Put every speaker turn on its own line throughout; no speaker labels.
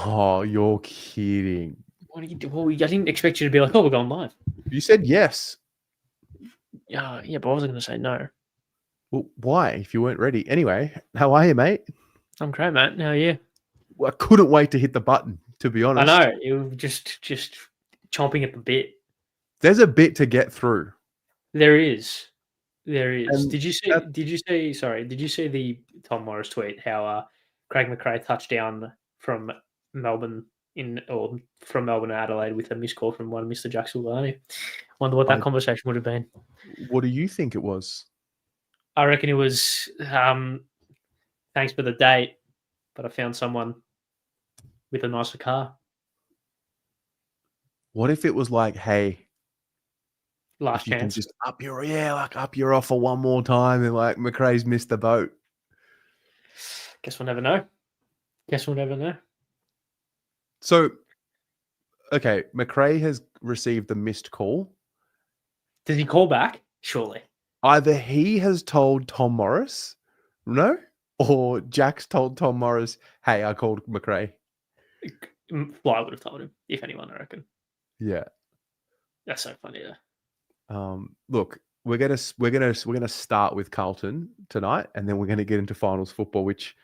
Oh, you're kidding.
What do you do? Well, I didn't expect you to be like, "Oh, we're going live."
You said yes.
Yeah, but I wasn't going to say no.
Well, why? If you weren't ready. Anyway, how are you, mate?
I'm great, mate. How are you?
Well, I couldn't wait to hit the button, to be honest.
I know. You were just chomping at the bit.
There's a bit to get through.
There is.
And
Did you see the Tom Morris tweet? How Craig McRae touched down from Melbourne from Melbourne to Adelaide with a missed call from one Mr. Jack Silvagni. Wonder what that conversation would have been.
What do you think it was?
I reckon it was thanks for the date, but I found someone with a nicer car.
What if it was like, hey,
last
you
chance?
Can just up your offer one more time, and like McRae's missed the boat.
Guess we'll never know.
So, okay, McRae has received the missed call.
Did he call back? Surely.
Either he has told Tom Morris, no, or Jack's told Tom Morris, hey, I called McRae.
Well, I would have told him, if anyone, I reckon.
Yeah.
That's so funny, though.
Look, we're gonna start with Carlton tonight, and then we're gonna get into finals football, which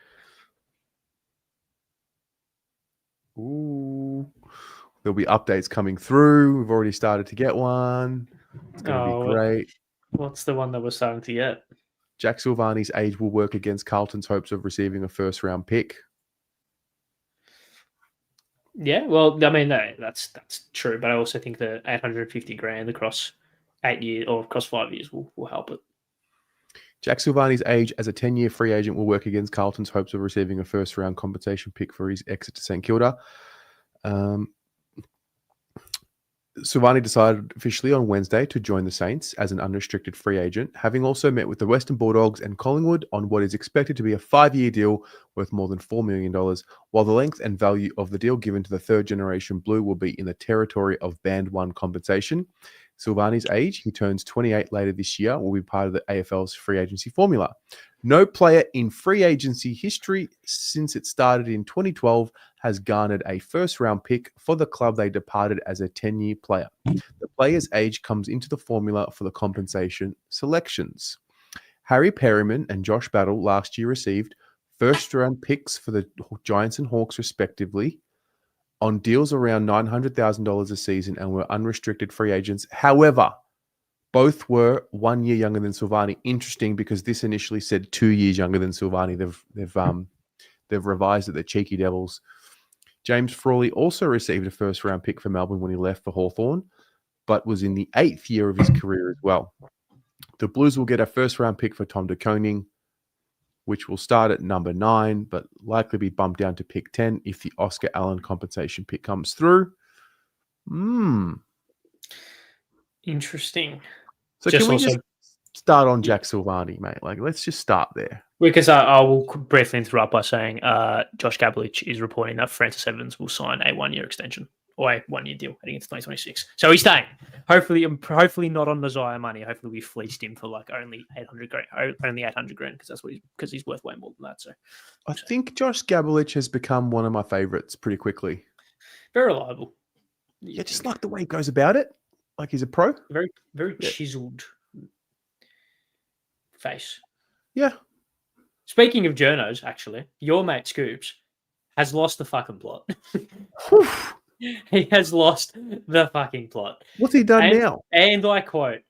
there'll be updates coming through. We've already started to get one. It's gonna be great.
What's the one that we're starting to get?
Jack Silvagni's age will work against Carlton's hopes of receiving a first-round pick.
Yeah, well, I mean, that's true, but I also think the $850,000 across 8 years or across 5 years will help it.
Jack Silvagni's age as a 10-year free agent will work against Carlton's hopes of receiving a first-round compensation pick for his exit to St Kilda. Silvagni decided officially on Wednesday to join the Saints as an unrestricted free agent, having also met with the Western Bulldogs and Collingwood on what is expected to be a 5-year deal worth more than $4 million, while the length and value of the deal given to the third-generation Blue will be in the territory of Band 1 compensation. Silvagni's age, he turns 28 later this year, will be part of the AFL's free agency formula. No player in free agency history since it started in 2012 has garnered a first-round pick for the club they departed as a 10-year player. The player's age comes into the formula for the compensation selections. Harry Perryman and Josh Battle last year received first-round picks for the Giants and Hawks respectively on deals around $900,000 a season and were unrestricted free agents. However, both were 1 year younger than Silvagni. Interesting, because this initially said 2 years younger than Silvagni. They've revised it. The cheeky devils. James Frawley also received a first-round pick for Melbourne when he left for Hawthorn, but was in the 8th year of his career as well. The Blues will get a first-round pick for Tom de Koning, which will start at number 9, but likely be bumped down to pick 10 if the Oscar Allen compensation pick comes through.
Interesting.
So can we just start on Jack Silvagni, mate? Like, let's just start there.
Because I will briefly interrupt by saying Josh Gabelich is reporting that Francis Evans will sign a 1-year extension or a 1-year deal heading into 2026. So he's staying. Hopefully not on the Zaya money. Hopefully we fleeced him for like only $800,000 because he's worth way more than that. So
I think Josh Gabelich has become one of my favorites pretty quickly.
Very reliable.
Yeah, just like the way he goes about it. Like he's a pro.
Very, very chiseled face.
Yeah.
Speaking of journos, actually, your mate Scoops has lost the fucking plot. He has lost the fucking plot.
What's he done now?
And I quote,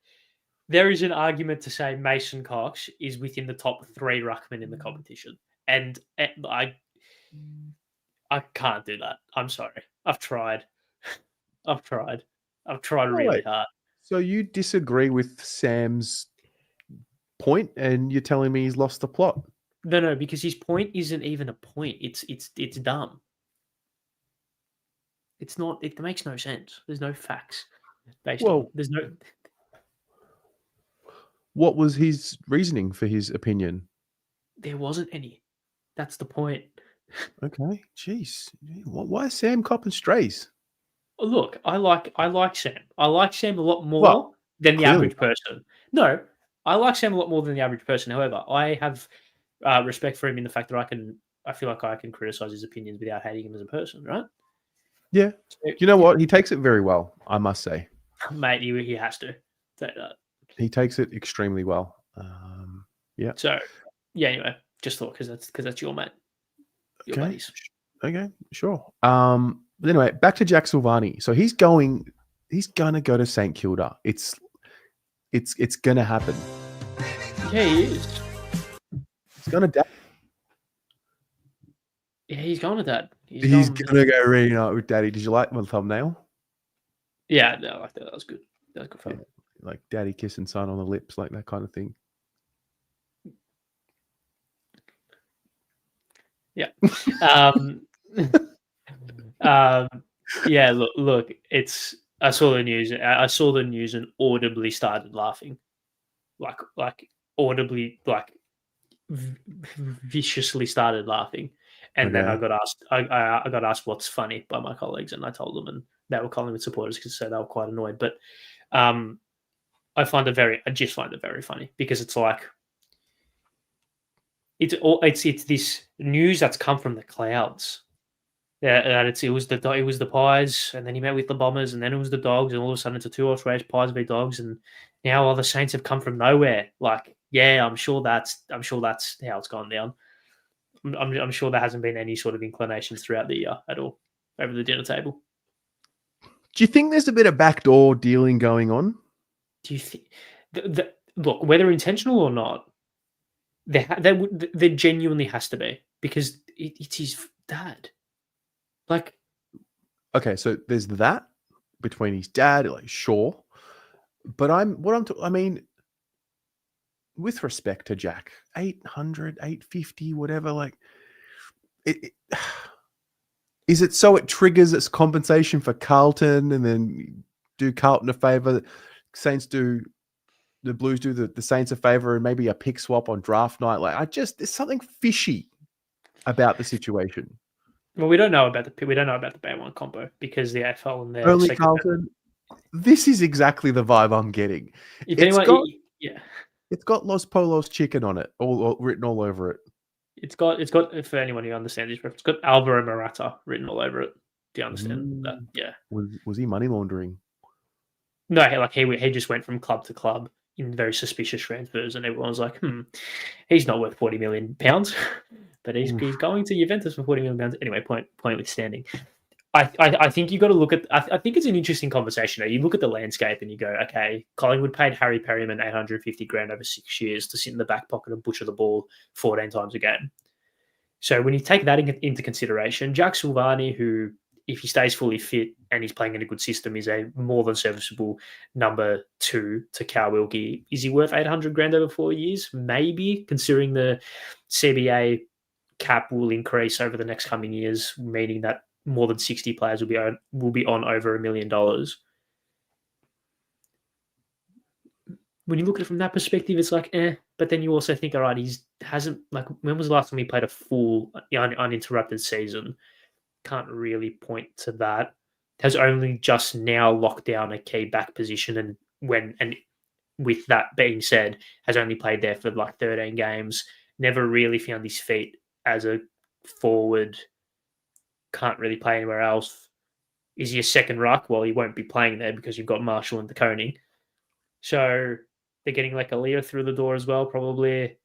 there is an argument to say Mason Cox is within the top 3 ruckmen in the competition. And I can't do that. I'm sorry. I've tried really hard.
So you disagree with Sam's point and you're telling me he's lost the plot?
No, because his point isn't even a point. It's dumb. It's not. It makes no sense. There's no facts based on. There's no.
What was his reasoning for his opinion?
There wasn't any. That's the point.
Okay, jeez. Why is Sam copping strays?
Look, I like Sam. I like Sam a lot more than the average person. No, I like Sam a lot more than the average person. However, I have respect for him in the fact that I can I feel like I can criticize his opinions without hating him as a person, right?
Yeah.
So,
You know what? He takes it very well, I must say.
mate, he has to say that.
He takes it extremely well. Yeah.
So, yeah. Anyway, just thought because that's your mate, your
Okay.
buddies.
Okay. Sure. But anyway, back to Jack Silvagni. So he's gonna go to St Kilda. It's gonna happen.
Yeah, he is.
He's gonna.
Yeah, he's going to that.
He's gonna go reunite with Daddy. Did you like my thumbnail?
Yeah, no, I like that. That was good. That was good fun.
Yeah. Like Daddy kissing son on the lips, like that kind of thing.
Yeah. Yeah. Look. It's. I saw the news. I saw the news and audibly started laughing, like audibly, like viciously started laughing. And then I
Okay.
got asked. I got asked what's funny by my colleagues, and I told them, and they were Collingwood supporters because they were quite annoyed. But I just find it very funny because it's like it's this news that's come from the clouds. Yeah, that it was the Pies, and then he met with the Bombers, and then it was the Dogs, and all of a sudden it's a 2-horse race, Pies v Dogs, and now all the Saints have come from nowhere. Like, yeah, I'm sure that's how it's gone down. I'm sure there hasn't been any sort of inclinations throughout the year at all over the dinner table.
Do you think there's a bit of backdoor dealing going on?
Do you think? Look, whether intentional or not, there genuinely has to be because it's his dad. Like,
Okay, so there's that between his dad, like sure, but I mean, with respect to Jack, 800, 850, whatever, like, is it so it triggers its compensation for Carlton and then do Carlton a favour? Saints do the Blues do the Saints a favour and maybe a pick swap on draft night. Like, there's something fishy about the situation.
well, we don't know about the Band One combo because the AFL and their
Only Carlton. This is exactly the vibe I'm getting. It's got Los Polos chicken on it, all written all over it.
It's got for anyone who understands this, it's got Alvaro Morata written all over it. Do you understand that? Yeah.
Was he money laundering?
No, he just went from club to club in very suspicious transfers, and everyone was like, he's not worth £40 million, but he's going to Juventus for £40 million. Anyway, point withstanding. I think you got to look at. I think it's an interesting conversation. You look at the landscape and you go, okay, Collingwood paid Harry Perryman $850,000 over 6 years to sit in the back pocket and butcher the ball 14 times a game. So when you take that into consideration, Jack Silvagni, who, if he stays fully fit and he's playing in a good system, is a more than serviceable number 2 to Cal Wilkie. Is he worth $800,000 over 4 years? Maybe, considering the CBA cap will increase over the next coming years, meaning that more than 60 players will be on over $1 million. When you look at it from that perspective, it's like, but then you also think, all right, when was the last time he played a full uninterrupted season? Can't really point to that. Has only just now locked down a key back position, and with that being said, has only played there for like 13 games. Never really found his feet as a forward. Can't really play anywhere else. Is he a second ruck? Well, he won't be playing there because you've got Marshall and De Koning. So they're getting like a Leo through the door as well, probably.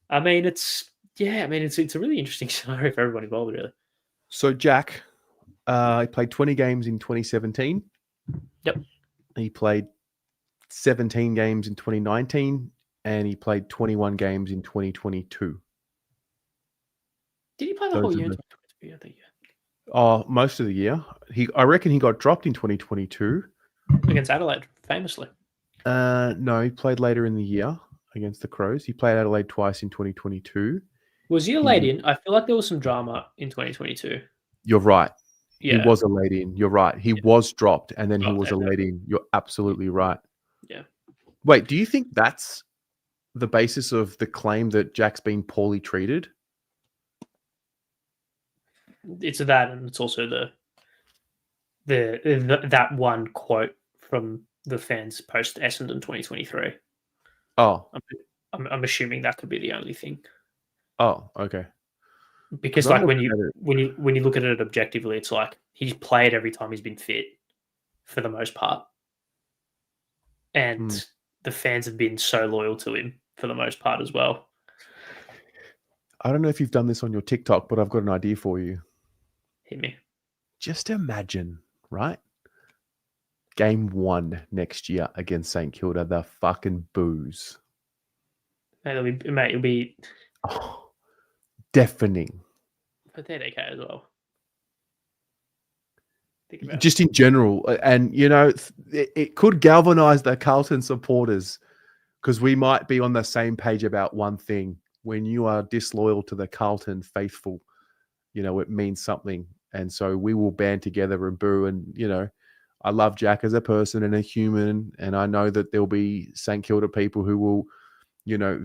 I mean, it's a really interesting scenario for everyone involved, really.
So Jack, he played 20 games in 2017.
Yep.
He played 17 games in 2019, and he played 21 games in 2022.
Did he play the whole year in 2023? I think, yeah.
Oh, most of the year. I reckon he got dropped in 2022
against Adelaide, famously.
No, he played later in the year against the Crows. He played Adelaide twice in 2022.
Was he a laid in? I feel like there was some drama in 2022.
You're right.
Yeah.
He was a laid in. You're right. He was dropped, and then he was a laid in. You're absolutely right.
Yeah.
Wait, do you think that's the basis of the claim that Jack's been poorly treated?
It's that, and it's also that one quote from the fans post Essendon 2023.
Oh,
I'm assuming that could be the only thing.
Oh, okay.
Because
I'm
like
looking at it.
when you look at it objectively, it's like he's played every time he's been fit for the most part,
Hmm.
and the fans have been so loyal to him for the most part as well.
I don't know if you've done this on your TikTok, but I've got an idea for you.
Hit me.
Just imagine, right? Game 1 next year against St Kilda, the fucking booze.
It'll be
Oh, deafening.
pathetic as well. Think about it.
Just in general. And, you know, it could galvanise the Carlton supporters because we might be on the same page about one thing. When you are disloyal to the Carlton faithful, you know, it means something. And so we will band together and boo. And, you know, I love Jack as a person and a human. And I know that there'll be St Kilda people who will, you know,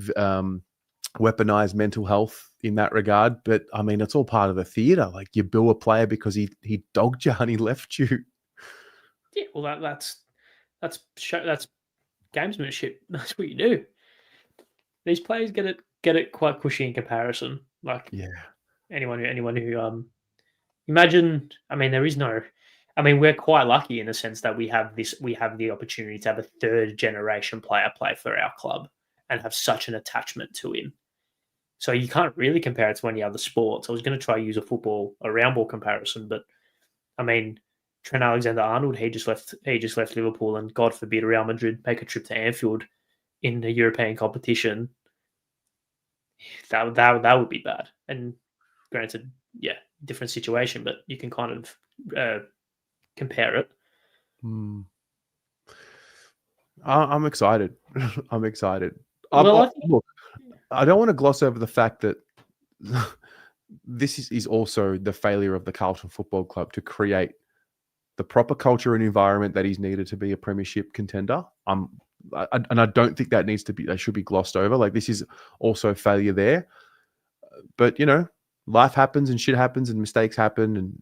weaponize mental health in that regard. But I mean, it's all part of the theatre. Like you boo a player because he dogged you and he left you.
Yeah, well, that's gamesmanship. That's what you do. These players get it quite cushy in comparison. Like
Yeah.
anyone who imagine. I mean, there is no. I mean, we're quite lucky in the sense that we have the opportunity to have a third generation player play for our club and have such an attachment to him. So you can't really compare it to any other sports. I was going to try use a round ball comparison, but I mean, Trent Alexander-Arnold, he just left Liverpool, and God forbid Real Madrid make a trip to Anfield in the European competition. That would be bad. And granted, yeah, different situation, but you can kind of compare it.
I'm excited. I'm excited.
Well,
Look, I don't want to gloss over the fact that this is also the failure of the Carlton Football Club to create the proper culture and environment that is needed to be a premiership contender. And I don't think that should be glossed over. Like this is also failure there. But you know, life happens and shit happens and mistakes happen, and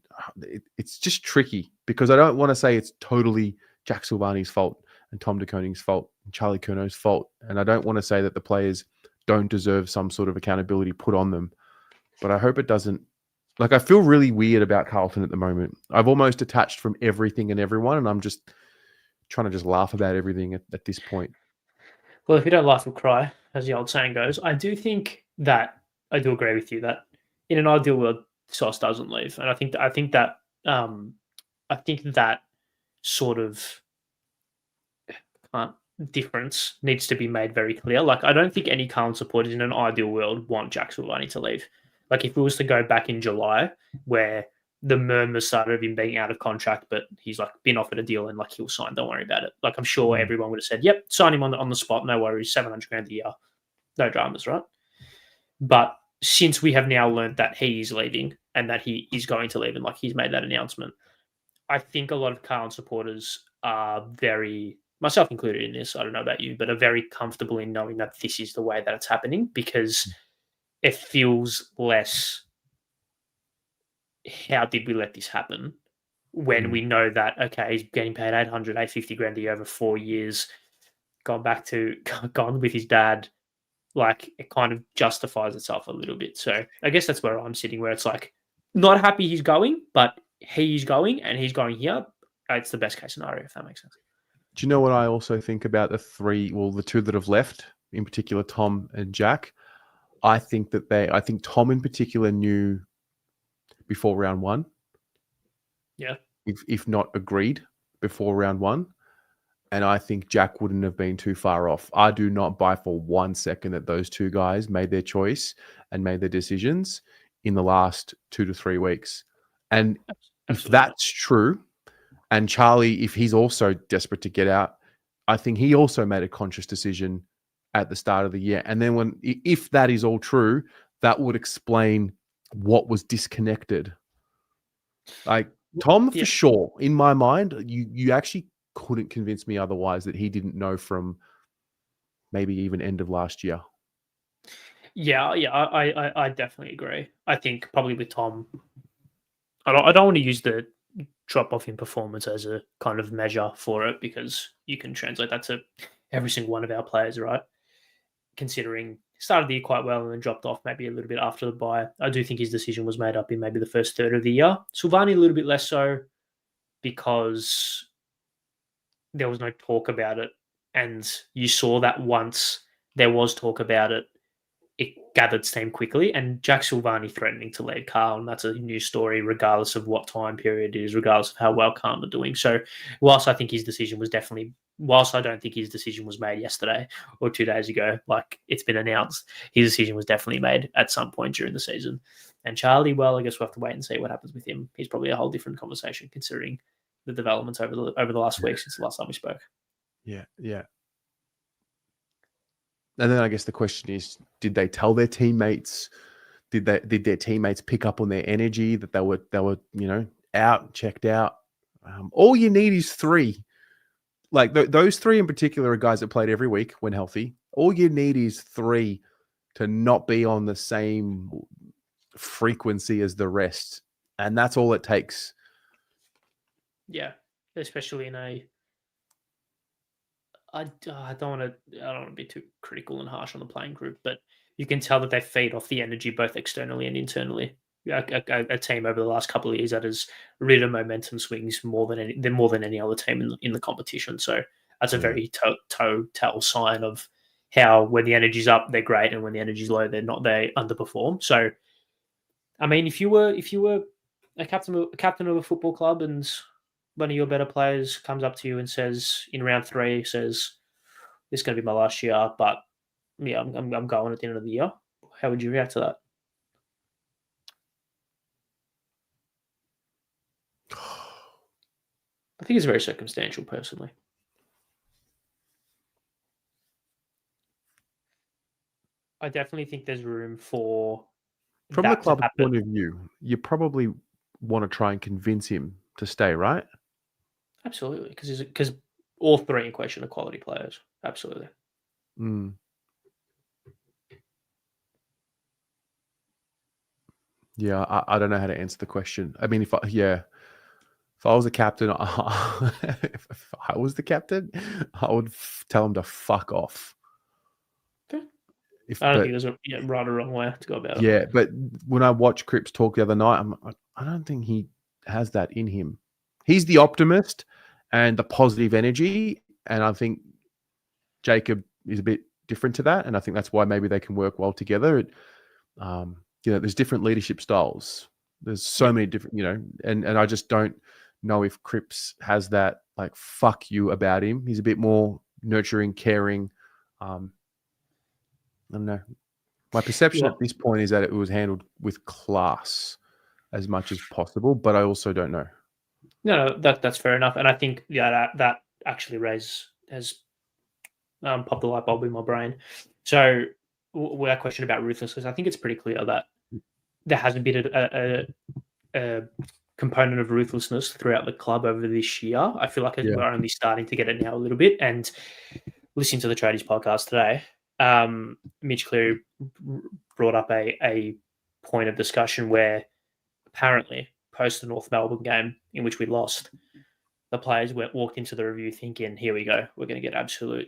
it's just tricky because I don't want to say it's totally Jack Silvagni's fault and Tom De Koning's fault and Charlie Curnow's fault, and I don't want to say that the players don't deserve some sort of accountability put on them. But I hope it doesn't. Like, I feel really weird about Carlton at the moment. I've almost detached from everything and everyone, and I'm just trying to just laugh about everything at this point.
Well, if you don't laugh, you'll cry, as the old saying goes. I do agree with you that in an ideal world, Sauce doesn't leave, and I think that sort of difference needs to be made very clear. Like, I don't think any Carlton supporters in an ideal world want Jack Silvagni to leave. Like, if it was to go back in July, where the murmurs started of him being out of contract, but he's like been offered a deal and like he'll sign. Don't worry about it. Like, I'm sure everyone would have said, "Yep, sign him on the spot. No worries. $700,000 a year, no dramas, right?" But since we have now learned that he is leaving and that he is going to leave, and like he's made that announcement, I think a lot of Carlton supporters are very, myself included in this, I don't know about you, but are very comfortable in knowing that this is the way that it's happening because it feels less, how did we let this happen? When we know that, okay, he's getting paid 850 grand a year over 4 years, gone with his dad, like it kind of justifies itself a little bit. So I guess that's where I'm sitting, where it's like, not happy he's going, but he's going and he's going here. It's the best case scenario, if that makes sense.
Do you know what I also think about the two that have left, in particular, Tom and Jack? I think Tom in particular knew before round one.
Yeah.
If not agreed before round one. And I think Jack wouldn't have been too far off. I do not buy for 1 second that those two guys made their choice and made their decisions in the last 2 to 3 weeks. And if that's true, and Charlie, if he's also desperate to get out, I think he also made a conscious decision at the start of the year. And then if that is all true, that would explain what was disconnected. Like Tom, for sure, in my mind, you actually couldn't convince me otherwise that he didn't know from maybe even end of last year.
Yeah, I definitely agree. I think probably with Tom, I don't want to use the drop off in performance as a kind of measure for it because you can translate that to every single one of our players, right? Considering started the year quite well and then dropped off maybe a little bit after the bye. I do think his decision was made up in maybe the first third of the year. Silvagni a little bit less so because there was no talk about it. And you saw that once there was talk about it, it gathered steam quickly. And Jack Silvagni threatening to lead Carlton, that's a new story, regardless of what time period it is, regardless of how well Carlton are doing. So whilst I think his decision was definitely, whilst I don't think his decision was made yesterday or 2 days ago, like it's been announced, his decision was definitely made at some point during the season. And Charlie, well, I guess we'll have to wait and see what happens with him. He's probably a whole different conversation considering the developments over the last week since the last time we spoke.
Yeah. And then I guess the question is, did they tell their teammates? Did their teammates pick up on their energy that they were out, checked out? All you need is 3. Like those 3 in particular are guys that played every week when healthy. All you need is 3 to not be on the same frequency as the rest, and that's all it takes.
Yeah, especially in a. I don't want to be too critical and harsh on the playing group, but you can tell that they feed off the energy both externally and internally. A team over the last couple of years that has ridden momentum swings more than any other team in the competition. So that's a very telltale sign of how when the energy's up, they're great, and when the energy's low, they're not. They underperform. So, I mean, if you were a captain of a football club and one of your better players comes up to you and says in round 3, says, "This is going to be my last year, but yeah, I'm going at the end of the year." How would you react to that? I think it's very circumstantial, personally. I definitely think there's room for
From the club's point of view, you probably want to try and convince him to stay, right?
Absolutely, because all 3 in question are quality players. Absolutely.
Yeah, I don't know how to answer the question. I mean, if I was a captain, if I was the captain, I would tell him to fuck off.
Okay. I don't think there's a right or wrong way to go about it.
Yeah, but when I watched Cripps talk the other night, I don't think he has that in him. He's the optimist and the positive energy, and I think Jacob is a bit different to that, and I think that's why maybe they can work well together. There's different leadership styles. There's so many different, and I just don't know if Cripps has that like fuck you about him. He's a bit more nurturing, caring. I don't know. My perception at this point is that it was handled with class as much as possible, but I also don't know.
No, that's fair enough, and I think that actually has popped the light bulb in my brain. So, our question about ruthlessness, I think it's pretty clear that there hasn't been a component of ruthlessness throughout the club over this year. I feel like we're only starting to get it now a little bit. And listening to the Tradies podcast today, Mitch Cleary brought up a point of discussion where apparently post the North Melbourne game in which we lost, the players walked into the review thinking, here we go, we're going to get absolute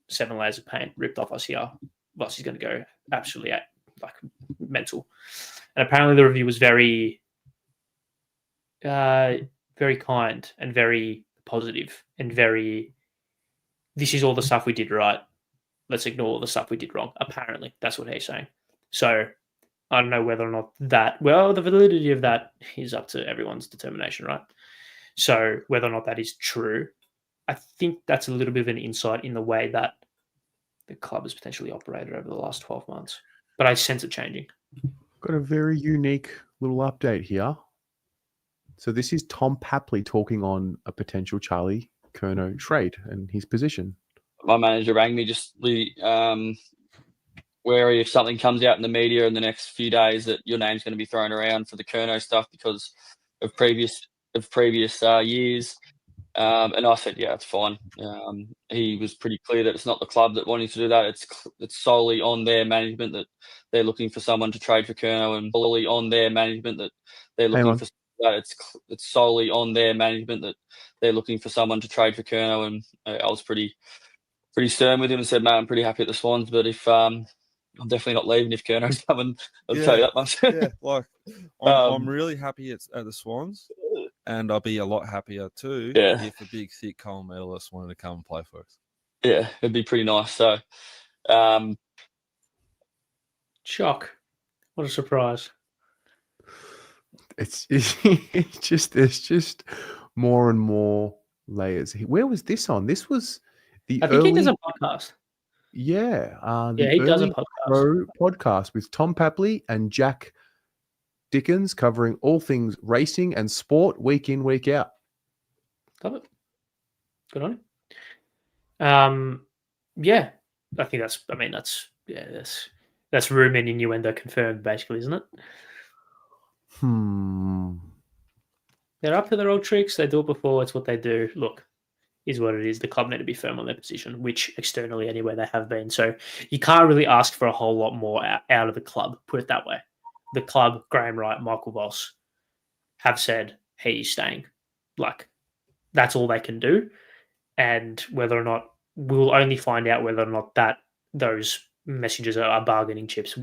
7 layers of paint ripped off us here. Voss is going to go absolutely mental. And apparently the review was very, very kind and very positive and very, this is all the stuff we did right. Let's ignore all the stuff we did wrong. Apparently, that's what he's saying. So I don't know whether or not the validity of that is up to everyone's determination, right? So whether or not that is true, I think that's a little bit of an insight in the way that the club has potentially operated over the last 12 months. But I sense it changing.
Got a very unique little update here. So this is Tom Papley talking on a potential Charlie Curnow trade and his position.
My manager rang me just wary if something comes out in the media in the next few days that your name's going to be thrown around for the Curnow stuff because of previous years. And I said, yeah, it's fine. He was pretty clear that it's not the club that wanted to do that. It's solely on their management that they're looking for someone to trade for Curnow, and solely on their management that they're looking for that. It's solely on their management that they're looking for someone to trade for Curnow, and I was pretty stern with him and said, mate, I'm pretty happy at the Swans, but if I'm definitely not leaving if Curnow's coming. I'll tell you that much.
Yeah, like I'm really happy it's at the Swans, and I'll be a lot happier too if a big, thick Coal medalist wanted to come and play for us.
Yeah, it'd be pretty nice. So,
Shock. What a surprise.
It's just there's just more and more layers. Where was this on? This was the
I think he does
early,
a podcast.
yeah,
Yeah,
the
he does a
early
podcast.
pro podcast with Tom Papley and Jack Dickens, covering all things racing and sport week in, week out.
Love it. Good on him. Yeah, I think that's rumor and innuendo confirmed, basically, isn't it? They're up to their old tricks. They do it before. It's what they do. Look, is what it is. The club need to be firm on their position, which externally anyway they have been. So you can't really ask for a whole lot more out of the club, put it that way. The club, Graham Wright, Michael Voss, have said he's staying. Like, that's all they can do. And whether or not, we'll only find out whether or not that those messages are bargaining chips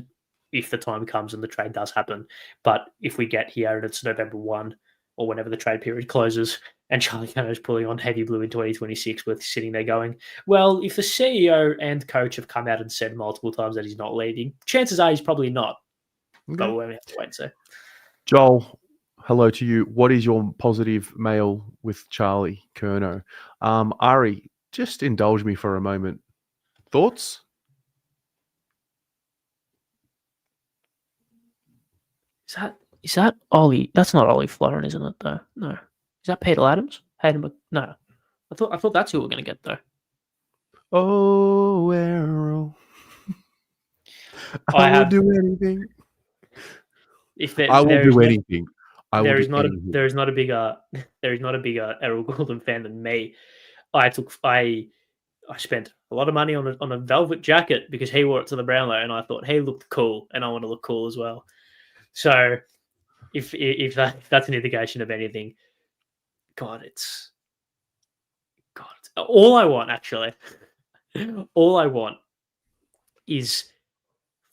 if the time comes and the trade does happen. But if we get here and it's November 1 or whenever the trade period closes and Charlie Curnow's pulling on heavy blue in 2026, we're sitting there going, well, if the CEO and coach have come out and said multiple times that he's not leaving, chances are he's probably not.
Okay.
But we'll have to wait and see.
Joel, hello to you. What is your positive mail with Charlie Curnow? Ari, just indulge me for a moment. Thoughts?
Is that Ollie? That's not Ollie Florin, isn't it? Though no. Is that Peter Adams? No. I thought that's who we're going to get though.
Oh, Arrow. I will do anything. I will do anything.
There is not a bigger Errol Goulden fan than me. I spent a lot of money on a velvet jacket because he wore it to the Brownlow, and I thought he looked cool, and I want to look cool as well. So, if that's an indication of anything, God, it's all I want. Actually, all I want is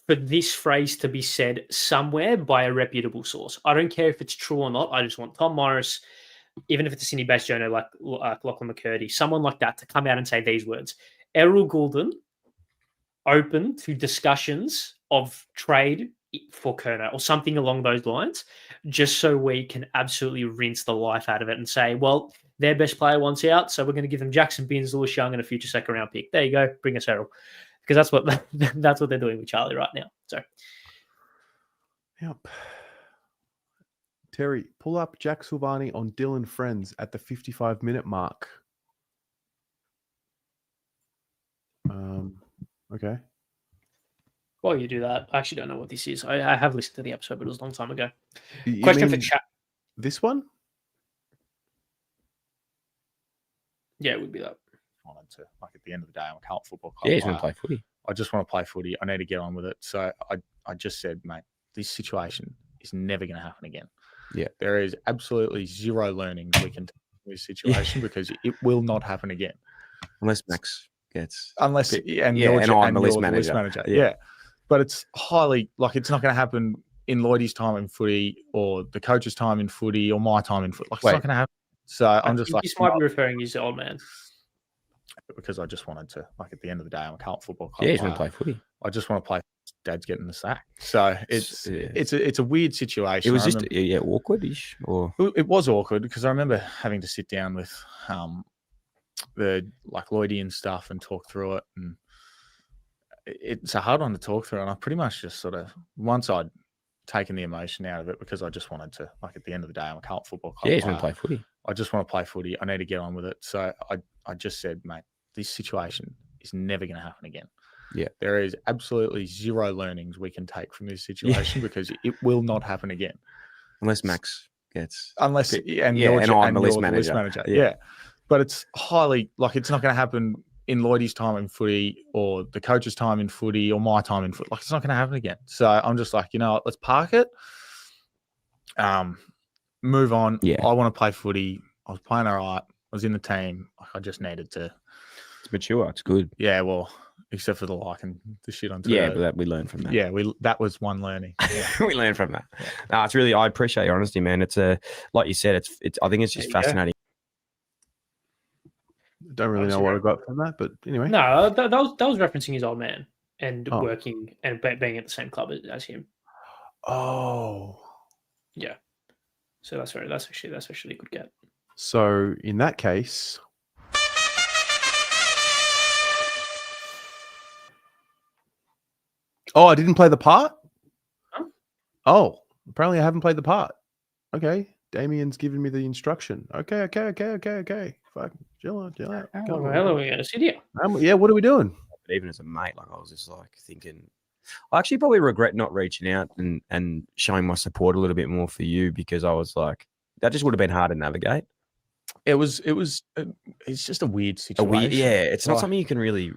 for this phrase to be said somewhere by a reputable source. I don't care if it's true or not. I just want Tom Morris, even if it's a Sydney-based journal like Lachlan McCurdy, someone like that to come out and say these words. Errol Goulden open to discussions of trade for Curnow or something along those lines, just so we can absolutely rinse the life out of it and say, well, their best player wants out, so we're going to give them Jackson Binns, Lewis Young, and a future second-round pick. There you go. Bring us Errol. Because that's what they're doing with Charlie right now. So,
yep. Terry, pull up Jack Silvagni on Dylan Friends at the 55-minute mark. Okay.
While you do that, I actually don't know what this is. I have listened to the episode, but it was a long time ago.
You
Question for
mean
chat.
This one?
Yeah, it would be that.
Wanted to, like, at the end of the day, I'm a Carlton football club.
Yeah, he's going to play footy.
I just want to play footy. I need to get on with it. So I just said, mate, this situation is never going to happen again.
Yeah.
There is absolutely zero learnings we can take from this situation because it will not happen again.
Unless Max gets...
And
I'm the list manager.
Yeah. But it's highly, like, it's not going to happen in Lloydie's time in footy or the coach's time in footy or my time in footy. Like, it's not going to happen. So I'm just like...
This might be referring to old man.
Because I just wanted to, like, at the end of the day, I'm a Carlton football club.
Yeah, he's going to play footy.
I just want to play. Dad's getting the sack, so it's a weird situation.
It was just awkward-ish, or
it was awkward because I remember having to sit down with the Lloydie and stuff and talk through it, and it's a hard one to talk through. And I pretty much just sort of, once I'd taken the emotion out of it, because I just wanted to, like, at the end of the day, I'm a Carlton football club.
Yeah, he's going to play footy.
I just want to play footy. I need to get on with it. So I just said, mate, this situation is never going to happen again.
Yeah.
There is absolutely zero learnings we can take from this situation because it will not happen again.
Unless Max gets...
I'm the list manager. Yeah. But it's highly, like, it's not going to happen in Lloydie's time in footy or the coach's time in footy or my time in footy. Like, it's not going to happen again. So I'm just like, you know what, let's park it. Move on.
Yeah.
I want to play footy. I was playing all right. I was in the team. I just needed to...
It's mature. It's good.
Yeah, well, except for the like and the shit on Twitter.
Yeah, but we learned from that.
Yeah, that was one learning. Yeah.
We learned from that. No, it's really, I appreciate your honesty, man. It's like you said, it's. I think it's just fascinating.
Don't really know what I got from that, but anyway.
No, that was referencing his old man and working and being at the same club as him.
Oh,
yeah. So that's actually a good get.
So in that case, I didn't play the part.
Huh?
Oh, apparently I haven't played the part. Okay, Damien's given me the instruction. Okay. Fuck, chill out.
How the hell are we going to sit here?
Yeah, what are we doing?
But even as a mate, like I was just like thinking, I actually probably regret not reaching out and showing my support a little bit more for you, because I was like, that just would have been hard to navigate.
It's just a weird situation.
It's not something you can really.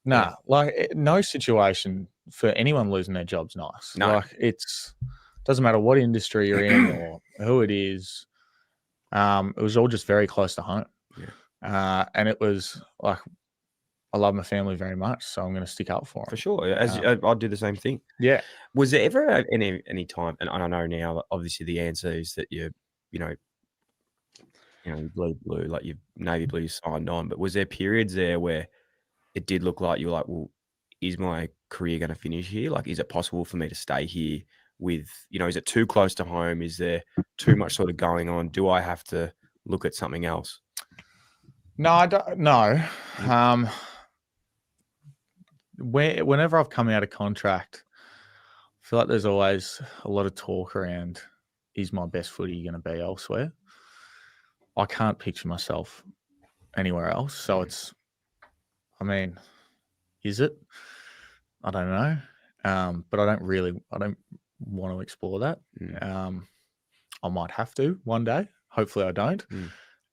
No situation for anyone losing their job's nice.
No.
Like it's doesn't matter what industry you're in or who it is. It was all just very close to home.
Yeah.
And it was like, I love my family very much, so I'm going to stick up for them.
For sure. I'd do the same thing.
Yeah.
Was there ever any time, and I know now, obviously the answer is that you bleed blue, like you navy blue signed on, but was there periods there where it did look like you were like, well, is my career going to finish here? Like, is it possible for me to stay here with, is it too close to home? Is there too much sort of going on? Do I have to look at something else?
No, I don't. No. Whenever I've come out of contract, I feel like there's always a lot of talk around, is my best footy going to be elsewhere? I can't picture myself anywhere else. So it's, is it? I don't know. But I don't want to explore that. I might have to one day. Hopefully I don't.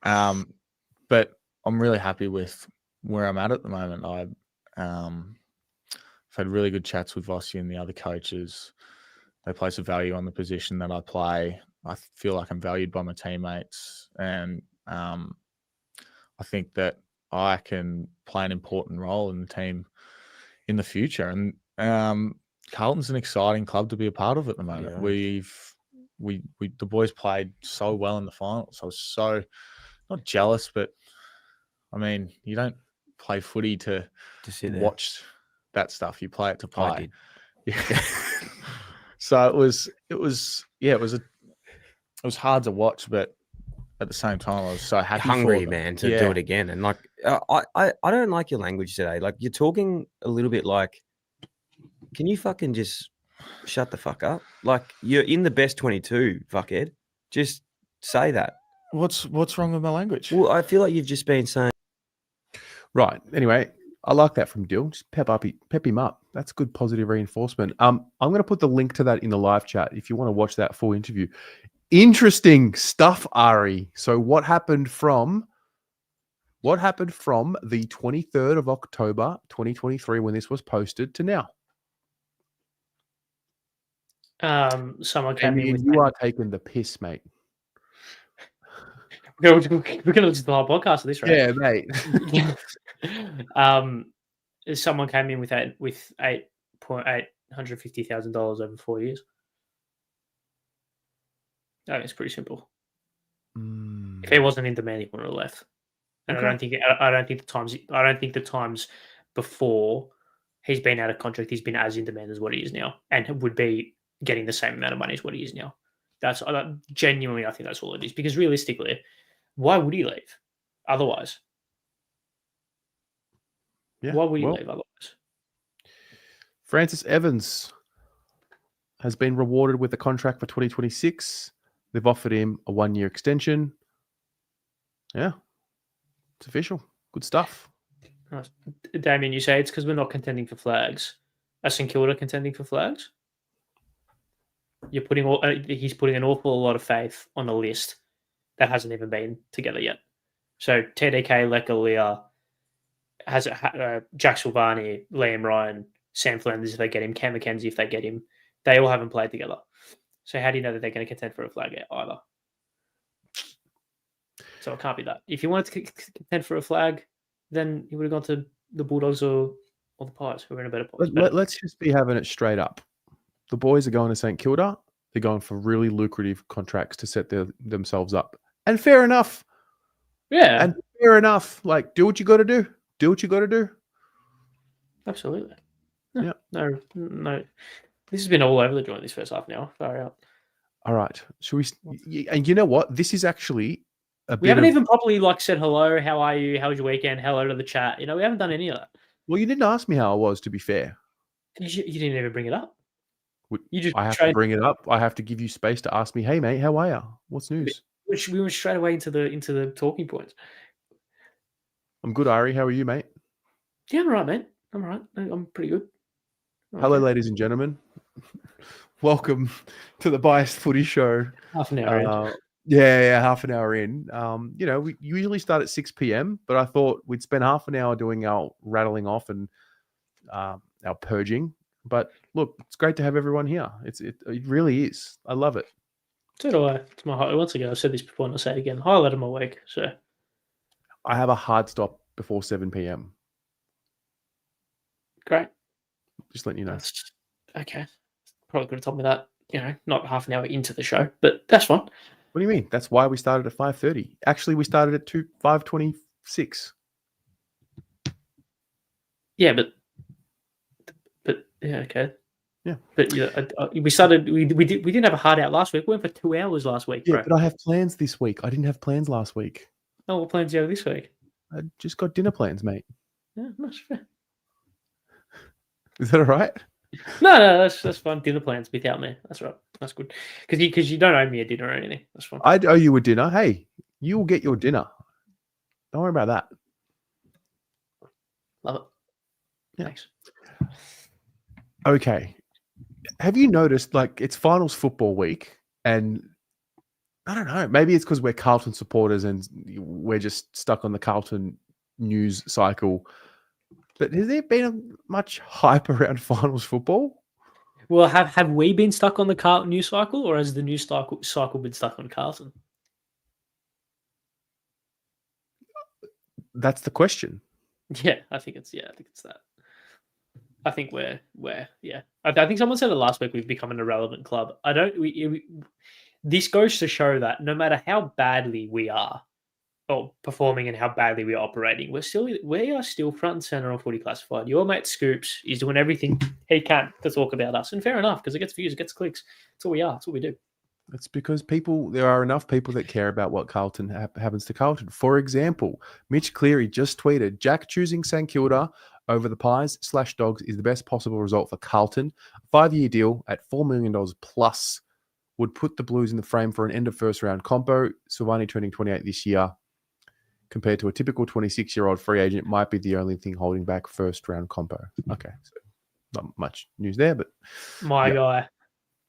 But I'm really happy with where I'm at the moment. I've had really good chats with Vossi and the other coaches. They place a value on the position that I play. I feel like I'm valued by my teammates, and I think that I can play an important role in the team in the future. And Carlton's an exciting club to be a part of at the moment. Yeah. The boys played so well in the finals. I was so not jealous, but you don't play footy to watch that stuff. You play it to play.
I did.
Yeah. So it was hard to watch, but at the same time, I was so happy.
Hungry, man, to do it again. And like, I don't like your language today. Like, you're talking a little bit like, can you fucking just shut the fuck up? Like, you're in the best 22, fuckhead. Just say that.
What's wrong with my language?
Well, I feel like you've just been saying.
Right. Anyway, I like that from Dill. Just pep him up. That's good positive reinforcement. I'm going to put the link to that in the live chat if you want to watch that full interview. Interesting stuff, Ari. So what happened from the 23rd of October 2023 when this was posted to now?
Someone came in with
you are taking the piss, mate.
We're going to listen to the whole podcast of this, right?
Yeah, mate.
Someone came in with $850,000 over 4 years. I mean, it's pretty simple. If he wasn't in demand, he wouldn't have left. And okay. I don't think the times before he's been out of contract, he's been as in demand as what he is now, and would be getting the same amount of money as what he is now. That's genuinely, I think that's all it is. Because realistically, why would he leave otherwise?
Yeah,
why would he leave otherwise?
Francis Evans has been rewarded with a contract for 2026. They've offered him a 1-year extension. Yeah, it's official. Good stuff.
Damien, you say it's because we're not contending for flags. Are St Kilda contending for flags? He's putting an awful lot of faith on a list that hasn't even been together yet. So TDK, Lekalia, has Jack Silvagni, Liam Ryan, Sam Flanders if they get him, Cam McKenzie if they get him. They all haven't played together. So how do you know that they're going to contend for a flag either? So it can't be that. If you wanted to contend for a flag, then he would have gone to the Bulldogs or the Pies who are in a better place?
Let's just be having it straight up. The boys are going to St Kilda. They're going for really lucrative contracts to set themselves up. And fair enough.
Yeah.
And fair enough. Like, do what you got to do. Do what you got to do.
Absolutely.
Yeah.
No. This has been all over the joint this first half an hour. Far out.
All right. Should we? And you know what? This is actually
we haven't even properly said hello. How are you? How was your weekend? Hello to the chat. We haven't done any of that.
Well, you didn't ask me how I was, to be fair.
You didn't even bring it up.
I have to bring it up. I have to give you space to ask me, hey, mate, how are you? What's news?
We went straight away into the talking points.
I'm good, Ari. How are you, mate?
Yeah, I'm all right, mate. I'm all right. I'm pretty good.
Hello, ladies and gentlemen. Welcome to the Biased Footy Show.
Half an hour in.
Yeah, half an hour in. We usually start at 6 p.m., but I thought we'd spend half an hour doing our rattling off and our purging. But look, it's great to have everyone here. It really is. I love it.
So do I. It's my once again. I've said this before, and I'll say it again. Highlight of my week. So
I have a hard stop before 7 p.m.
Great.
Just letting you know.
Okay. Probably could have told me that. Not half an hour into the show, but that's fine.
What do you mean? That's why we started at 5:30. Actually, we started at 5:26.
Yeah, but yeah, okay.
Yeah,
but we started. We didn't have a hard out last week. We went for 2 hours last week.
Yeah,
bro.
but I have plans this week. I didn't have plans last week.
Oh, what plans do you have this week?
I just got dinner plans, mate.
Yeah, that's fair.
Is that all right?
No, that's fine. Dinner plans without me. That's right. That's good. Because you don't owe me a dinner or anything. That's fine.
I owe you a dinner. Hey, you will get your dinner. Don't worry about that.
Love it.
Yeah.
Thanks.
Okay. Have you noticed, it's finals football week, and I don't know, maybe it's because we're Carlton supporters and we're just stuck on the Carlton news cycle. But has there been much hype around finals football?
Well, have we been stuck on the Carlton news cycle, or has the news cycle been stuck on Carlton?
That's the question.
Yeah, I think it's that. I think we're yeah. I think someone said it last week. We've become an irrelevant club. This goes to show that no matter how badly we are, or performing and how badly we're operating, we are still front and center on Footy Classified. Your mate Scoops is doing everything he can to talk about us, and fair enough, because it gets views, it gets clicks. That's all we are. That's what we do.
It's because there are enough people that care about what Carlton happens to Carlton. For example, Mitch Cleary just tweeted, Jack choosing St Kilda over the Pies/Dogs is the best possible result for Carlton. A 5-year deal at $4 million plus would put the Blues in the frame for an end of first round compo. Silvagni turning 28 this year, compared to a typical 26-year-old free agent, might be the only thing holding back first round compo. Okay, so not much news there, but
my guy.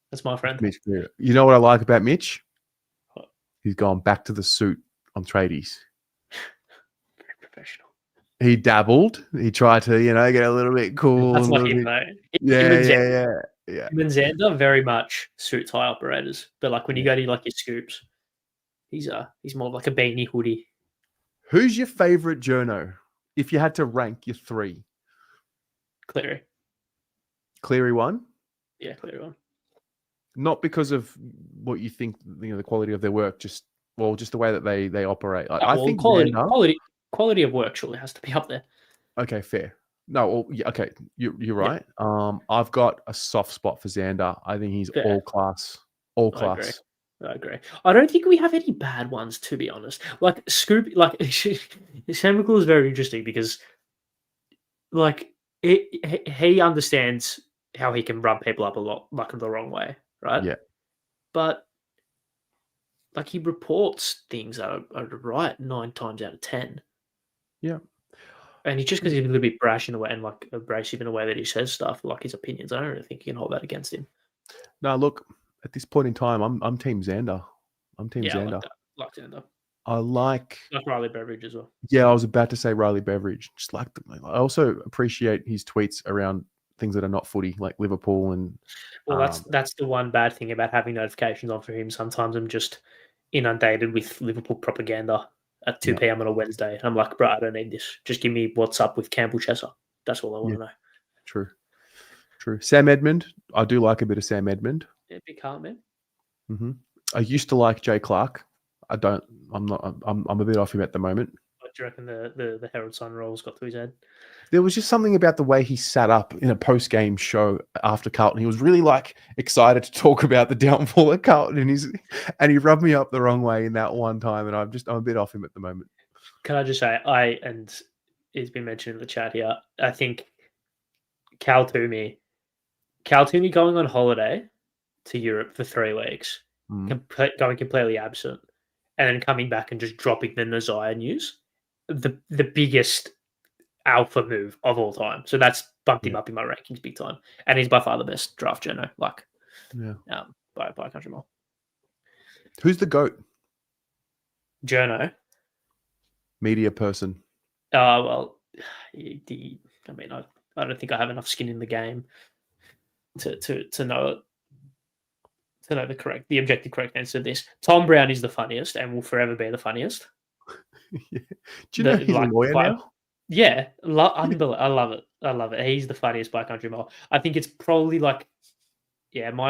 That's my friend.
Mitch Cleary. You know what I like about Mitch?
What?
He's gone back to the suit on tradies.
Very professional.
He dabbled. He tried to, get a little bit cool.
That's not him, though.
Yeah.
Him and Xander, very much suit tie operators. But when you go to your Scoops, he's more like a beanie hoodie.
Who's your favorite journo? If you had to rank your three,
Cleary.
Cleary one.
Yeah, Cleary one.
Not because of what you think, the quality of their work, just the way that they operate. I think
quality of work surely has to be up there.
Okay, fair. No, well, yeah, okay, you're right. Yeah. I've got a soft spot for Xander. I think he's all class. All class.
I agree. I don't think we have any bad ones, to be honest. Scoop, Sam is very interesting because, he understands how he can rub people up a lot, the wrong way, right?
Yeah.
But, he reports things that are right 9 times out of 10.
Yeah.
And just because he's a little bit brash in a way and abrasive in a way that he says stuff, his opinions, I don't really think you can hold that against him.
No, look, at this point in time, I'm Team Xander. I'm Team Xander.
I like Xander.
I like
Riley Beveridge as well.
Yeah, I was about to say Riley Beveridge. Just like them. I also appreciate his tweets around things that are not footy, like Liverpool and.
Well, that's the one bad thing about having notifications on for him. Sometimes I'm just inundated with Liverpool propaganda, at 2 p.m. on a Wednesday. And I'm like, bro, I don't need this. Just give me what's up with Campbell Chesser. That's all I want to know.
True. Sam Edmund. I do like a bit of Sam Edmund.
Yeah, big heart, man.
Mm-hmm. I used to like Jay Clark. I don't. I'm not. I'm a bit off him at the moment.
What do you reckon the Herald Sun rolls got to his head?
There was just something about the way he sat up in a post-game show after Carlton. He was really like excited to talk about the downfall of Carlton, and he rubbed me up the wrong way in that one time, and I'm a bit off him at the moment.
Can I just say, and it's been mentioned in the chat here, I think Cal Toomey going on holiday to Europe for 3 weeks, going completely absent, and then coming back and just dropping the Nazaya news, the biggest alpha move of all time. So that's bumped him up in my rankings big time, and he's by far the best draft journo, by a country mile.
Who's the GOAT?
Journo,
media person.
Well, I mean, I don't think I have enough skin in the game to know it. To know the objective correct answer to this. Tom Brown is the funniest and will forever be the funniest.
Do you know he's a lawyer now?
Yeah, I love it. I love it. He's the funniest by a country mile. I think it's probably Mike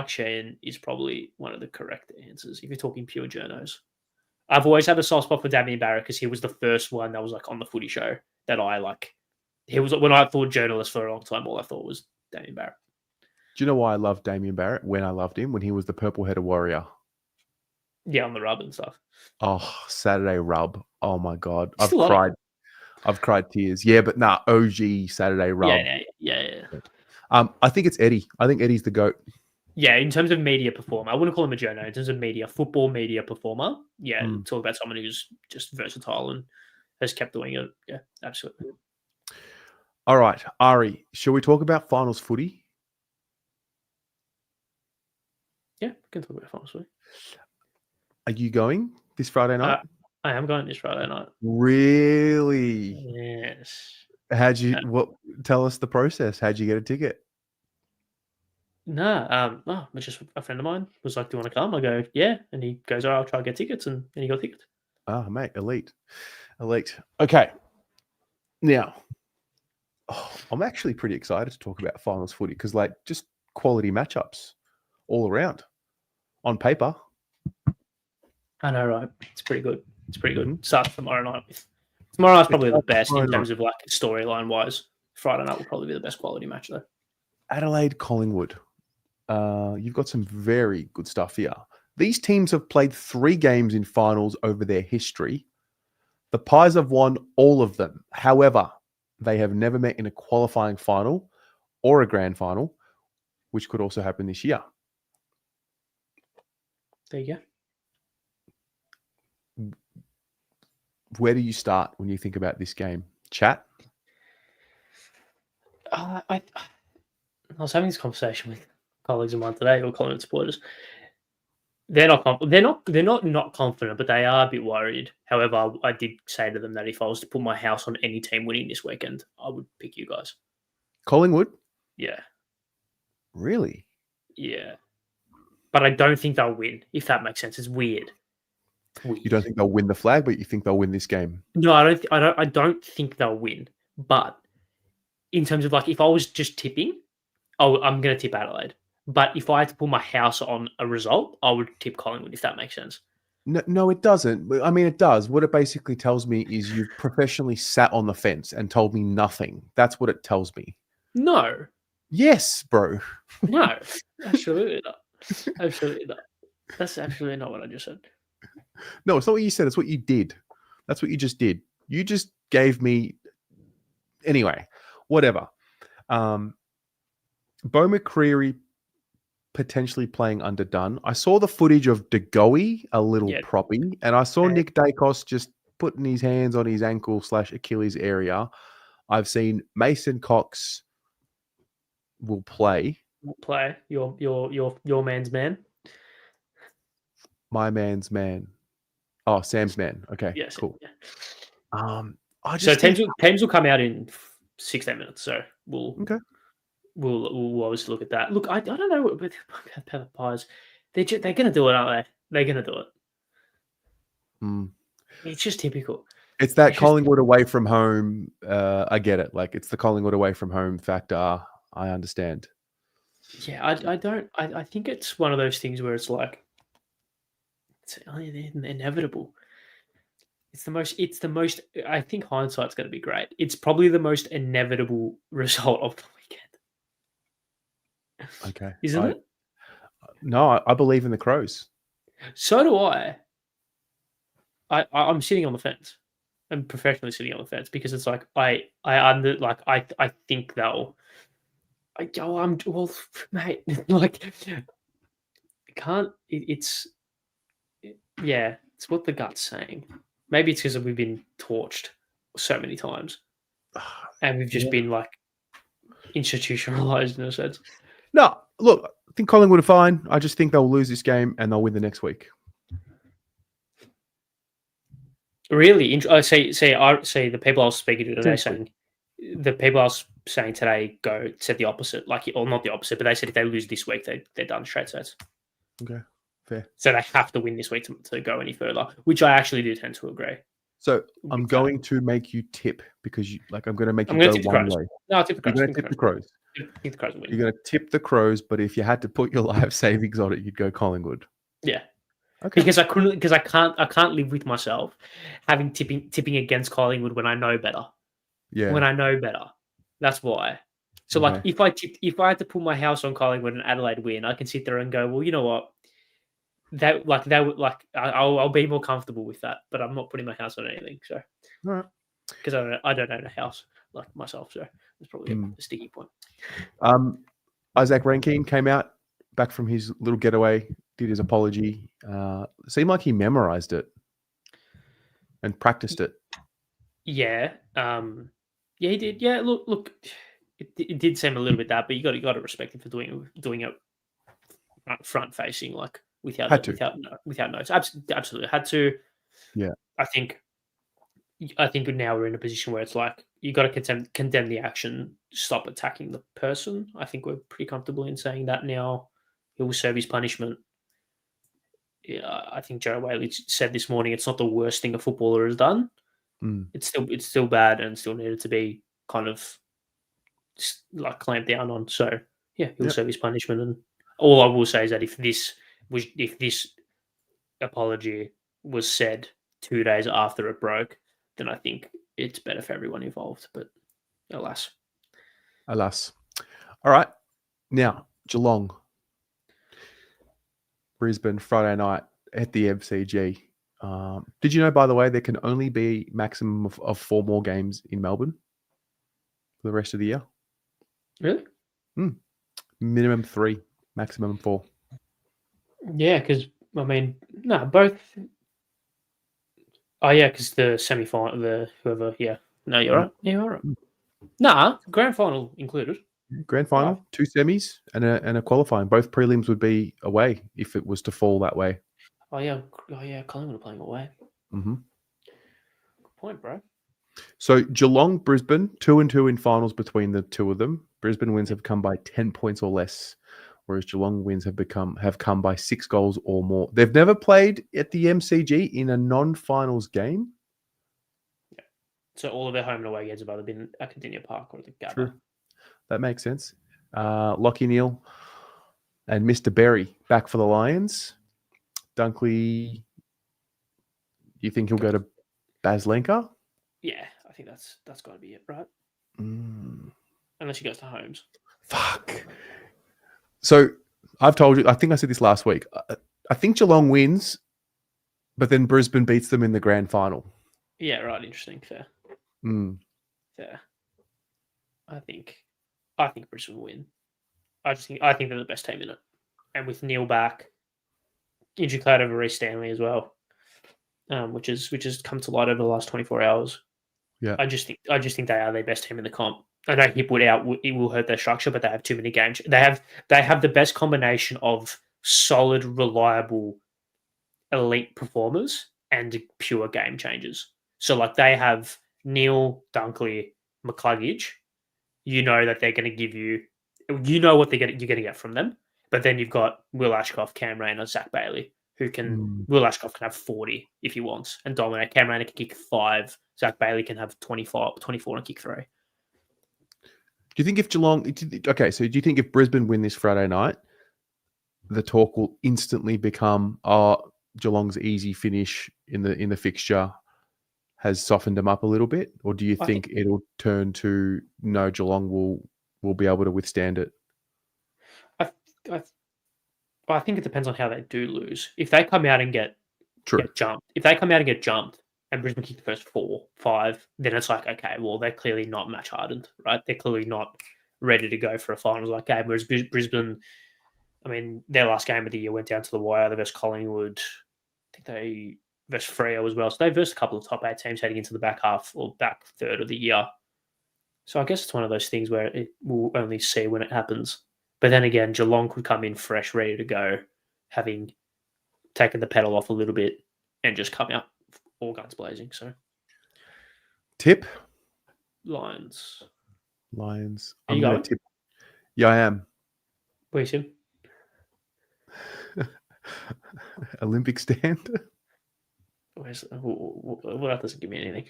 Sheehan is probably one of the correct answers if you're talking pure journos. I've always had a soft spot for Damien Barrett because he was the first one that was on the Footy show that I like. He was when I thought journalist for a long time. All I thought was Damien Barrett.
Do you know why I loved Damien Barrett? When I loved him, when he was the purple-headed warrior.
Yeah, on the rub and stuff.
Oh, Saturday rub. Oh my God, I've cried tears. Yeah, but OG Saturday rub.
Yeah.
I think it's Eddie. I think Eddie's the GOAT.
Yeah, in terms of media performer, I wouldn't call him a journo. In terms of football media performer, talk about someone who's just versatile and has kept doing it. Yeah, absolutely.
All right, Ari, shall we talk about finals footy?
Yeah, we can talk about finals footy.
Are you going this Friday night?
I am going this Friday night.
Really?
Yes.
Tell us the process. How'd you get a ticket?
Just a friend of mine was like, "Do you want to come?" I go, "Yeah," and he goes, "All right, I'll try to get tickets," and he got tickets.
Ah, mate, elite. Okay, now I'm actually pretty excited to talk about finals footy because, just quality matchups all around on paper.
I know, right? It's pretty good. Starts tomorrow night. Tomorrow night's probably the best in terms of storyline wise. Friday night will probably be the best quality match though.
Adelaide, Collingwood. You've got some very good stuff here. These teams have played 3 games in finals over their history. The Pies have won all of them. However, they have never met in a qualifying final or a grand final, which could also happen this year.
There you go.
Where do you start when you think about this game? Chat?
I was having this conversation with colleagues of mine today, or Collingwood supporters. They're not confident, but they are a bit worried. However, I did say to them that if I was to put my house on any team winning this weekend, I would pick you guys.
Collingwood?
Yeah.
Really?
Yeah. But I don't think they'll win, if that makes sense. It's weird.
You don't think they'll win the flag, but you think they'll win this game?
No, I don't think they'll win. But in terms of if I was just tipping, I'm going to tip Adelaide. But if I had to put my house on a result, I would tip Collingwood, if that makes sense.
No, it doesn't. I mean, it does. What it basically tells me is you've professionally sat on the fence and told me nothing. That's what it tells me.
No.
Yes, bro.
No, absolutely not. Absolutely not. That's absolutely not what I just said.
No, it's not what you said. It's what you did. That's what you just did. You just gave me... Anyway, whatever. Bo McCreary potentially playing underdone. I saw the footage of De Goey, a little proppy, and I saw Nick Dacos just putting his hands on his ankle/Achilles area. I've seen Mason Cox will play.
Your man's man.
My man's man. Oh, Sam's man. Okay,
yes,
cool.
Yeah. Teams will come out in 16 minutes, so we'll always look at that. Look, I don't know with the Pies. They're going to do it, aren't they? They're going to do it. It's just typical.
It's that
It's just-
Collingwood away from home. I get it. Like, it's the Collingwood away from home factor. I understand.
Yeah, I don't. I think it's one of those things where it's like it's inevitable. It's the most. I think hindsight's going to be great. It's probably the most inevitable result of the weekend.
Okay.
Isn't it?
No, I believe in the Crows.
So do I. I'm sitting on the fence. I'm professionally sitting on the fence because it's like I think they'll. Mate. Like, can't. It's what the gut's saying. Maybe it's because we've been torched so many times, and we've just been like institutionalized in a sense.
No, look, I think Collingwood are fine. I just think they'll lose this game and they'll win the next week.
Really, I say the people I was speaking to today saying the people I was saying today said the opposite, or not the opposite, but they said if they lose this week, they're done straight sets.
Okay, fair.
So they have to win this week to go any further, which I actually do tend to agree.
So I'm going to make you tip because I'm going to make you go one way.
No, I'll tip the Crows.
You're going to tip the Crows.
Tip the Crows will win.
You're going to tip the Crows, but if you had to put your life savings on it, you'd go Collingwood.
Yeah.
Okay.
Because I can't live with myself having tipping against Collingwood when I know better.
Yeah.
When I know better. That's why. So if I had to put my house on Collingwood and Adelaide win, I can sit there and go, well, you know what? I'll be more comfortable with that, but I'm not putting my house on anything. So, because I don't own a house like myself, so it's probably a sticky point.
Isaac Rankin came out back from his little getaway, did his apology. Seemed like he memorized it and practiced it.
Yeah, he did. Yeah, look, it did seem a little bit that, but you got to respect him for doing it front facing, like without notes. Absolutely had to.
Yeah,
I think now we're in a position where it's like you got to condemn the action, stop attacking the person. I think we're pretty comfortable in saying that now. He will serve his punishment. Yeah, I think Joe Whaley said this morning it's not the worst thing a footballer has done. It's still bad and still needed to be kind of like clamped down on. So yeah, he'll serve his punishment. And all I will say is that if this apology was said 2 days after it broke, then I think it's better for everyone involved. But alas.
All right, now Geelong, Brisbane, Friday night at the MCG. Did you know, by the way, there can only be maximum of 4 more games in Melbourne for the rest of the year?
Really?
Minimum 3, maximum 4.
Yeah, because both. Oh yeah, because the semi-final, whoever. Yeah, no, you're right. Yeah, you're right. Nah, grand final included.
Grand final, 2 semis, and a qualifying. Both prelims would be away if it was to fall that way.
Oh yeah, Collingwood are playing away.
Mm-hmm.
Good point, bro.
So Geelong, Brisbane, 2-2 in finals between the two of them. Brisbane wins have come by 10 points or less, whereas Geelong wins have come by 6 goals or more. They've never played at the MCG in a non-finals game.
Yeah. So all of their home and away games have either been at Cardinia Park or the Gabba.
True. That makes sense. Lockie Neal and Mr. Berry back for the Lions. Dunkley, you think he'll go to Baslenka?
Yeah, I think that's got to be it, right? Unless he goes to Holmes.
Fuck. So I've told you, I think I said this last week. I think Geelong wins, but then Brisbane beats them in the grand final.
Yeah, right. Interesting. Fair. Fair. I think Brisbane will win. I think they're the best team in it, and with Neil back, injury cloud over Reece Stanley as well, which has come to light over the last 24 hours.
Yeah,
I just think they are the best team in the comp. I know Hipwood out, it will hurt their structure, but they have too many games. They have the best combination of solid, reliable, elite performers and pure game changers. So like they have Neil, Dunkley, McCluggage. You know that they're going to give you, what you're going to get from them. But then you've got Will Ashcroft, Cam Rayner, Zach Bailey. who can Will Ashcroft can have 40 if he wants and dominate. Cameron can kick 5. Zach Bailey can have 24 and kick 3.
Do you think if Geelong... Okay, so do you think if Brisbane win this Friday night, the talk will instantly become, Geelong's easy finish in the fixture has softened them up a little bit? Or do you think it'll turn to, no, Geelong will be able to withstand it?
I think it depends on how they do lose. If they come out and get jumped, and Brisbane kick the first 4, 5, then it's like, okay, well, they're clearly not match hardened, right? They're clearly not ready to go for a finals like game. Whereas Brisbane, I mean, their last game of the year went down to the wire. They versus Collingwood. I think they versus Freo as well. So they versed a couple of top 8 teams heading into the back half or back third of the year. So I guess it's one of those things where we'll only see when it happens. But then again, Geelong could come in fresh, ready to go, having taken the pedal off a little bit and just come out all guns blazing. So,
tip?
Lions.
I'm going to tip. Yeah, I am.
Where you
Olympic stand?
Well, that doesn't give me anything.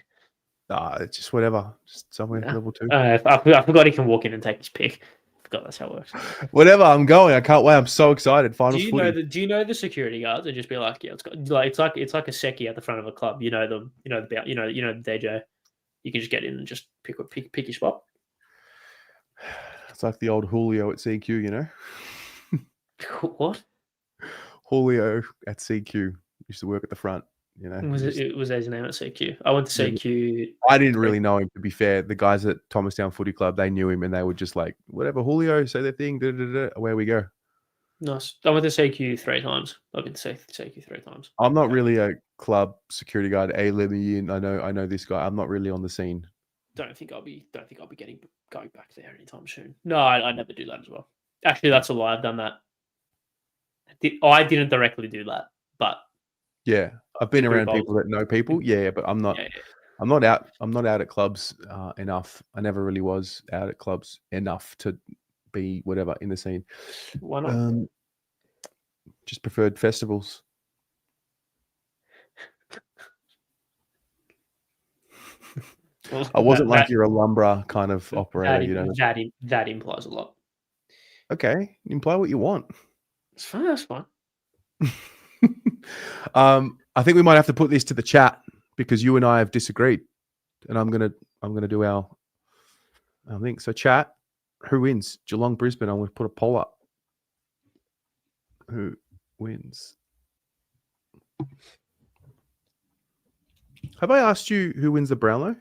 It's just whatever. Just somewhere level 2.
I forgot he can walk in and take his pick. God, that's how it works.
Whatever, I'm going. I can't wait. I'm so excited. Finals footy.
Do you know the security guards and just be like, yeah, it's like a secchi at the front of a club. You know the DJ. You can just get in and just pick your spot.
It's like the old Julio at CQ, you know.
What?
Julio at CQ used to work at the front. You know,
was his name at CQ? I went to CQ.
I didn't really know him, to be fair. The guys at Thomastown Footy Club, they knew him, and they were just like, whatever, Julio, say their thing, away we go.
Nice. I went to CQ 3 times. I've been to CQ 3 times.
I'm not really a club security guard. Let me in. I know this guy. I'm not really on the scene.
Don't think I'll be going back there anytime soon. No, I never do that as well. Actually, that's a lie. I've done that. I didn't directly do that, but
yeah, I've been around people that know people. Yeah, but I'm not. Yeah. I'm not out at clubs enough. I never really was out at clubs enough to be whatever in the scene.
Why not?
Just preferred festivals.
Well,
I wasn't you're a Lumbra kind of operator, you know.
That implies a lot.
Okay, imply what you want.
It's fine. That's fine.
I think we might have to put this to the chat because you and I have disagreed, and I'm gonna do our thing. So, chat, who wins? Geelong, Brisbane. I'm gonna put a poll up. Who wins? Have I asked you who wins the Brownlow?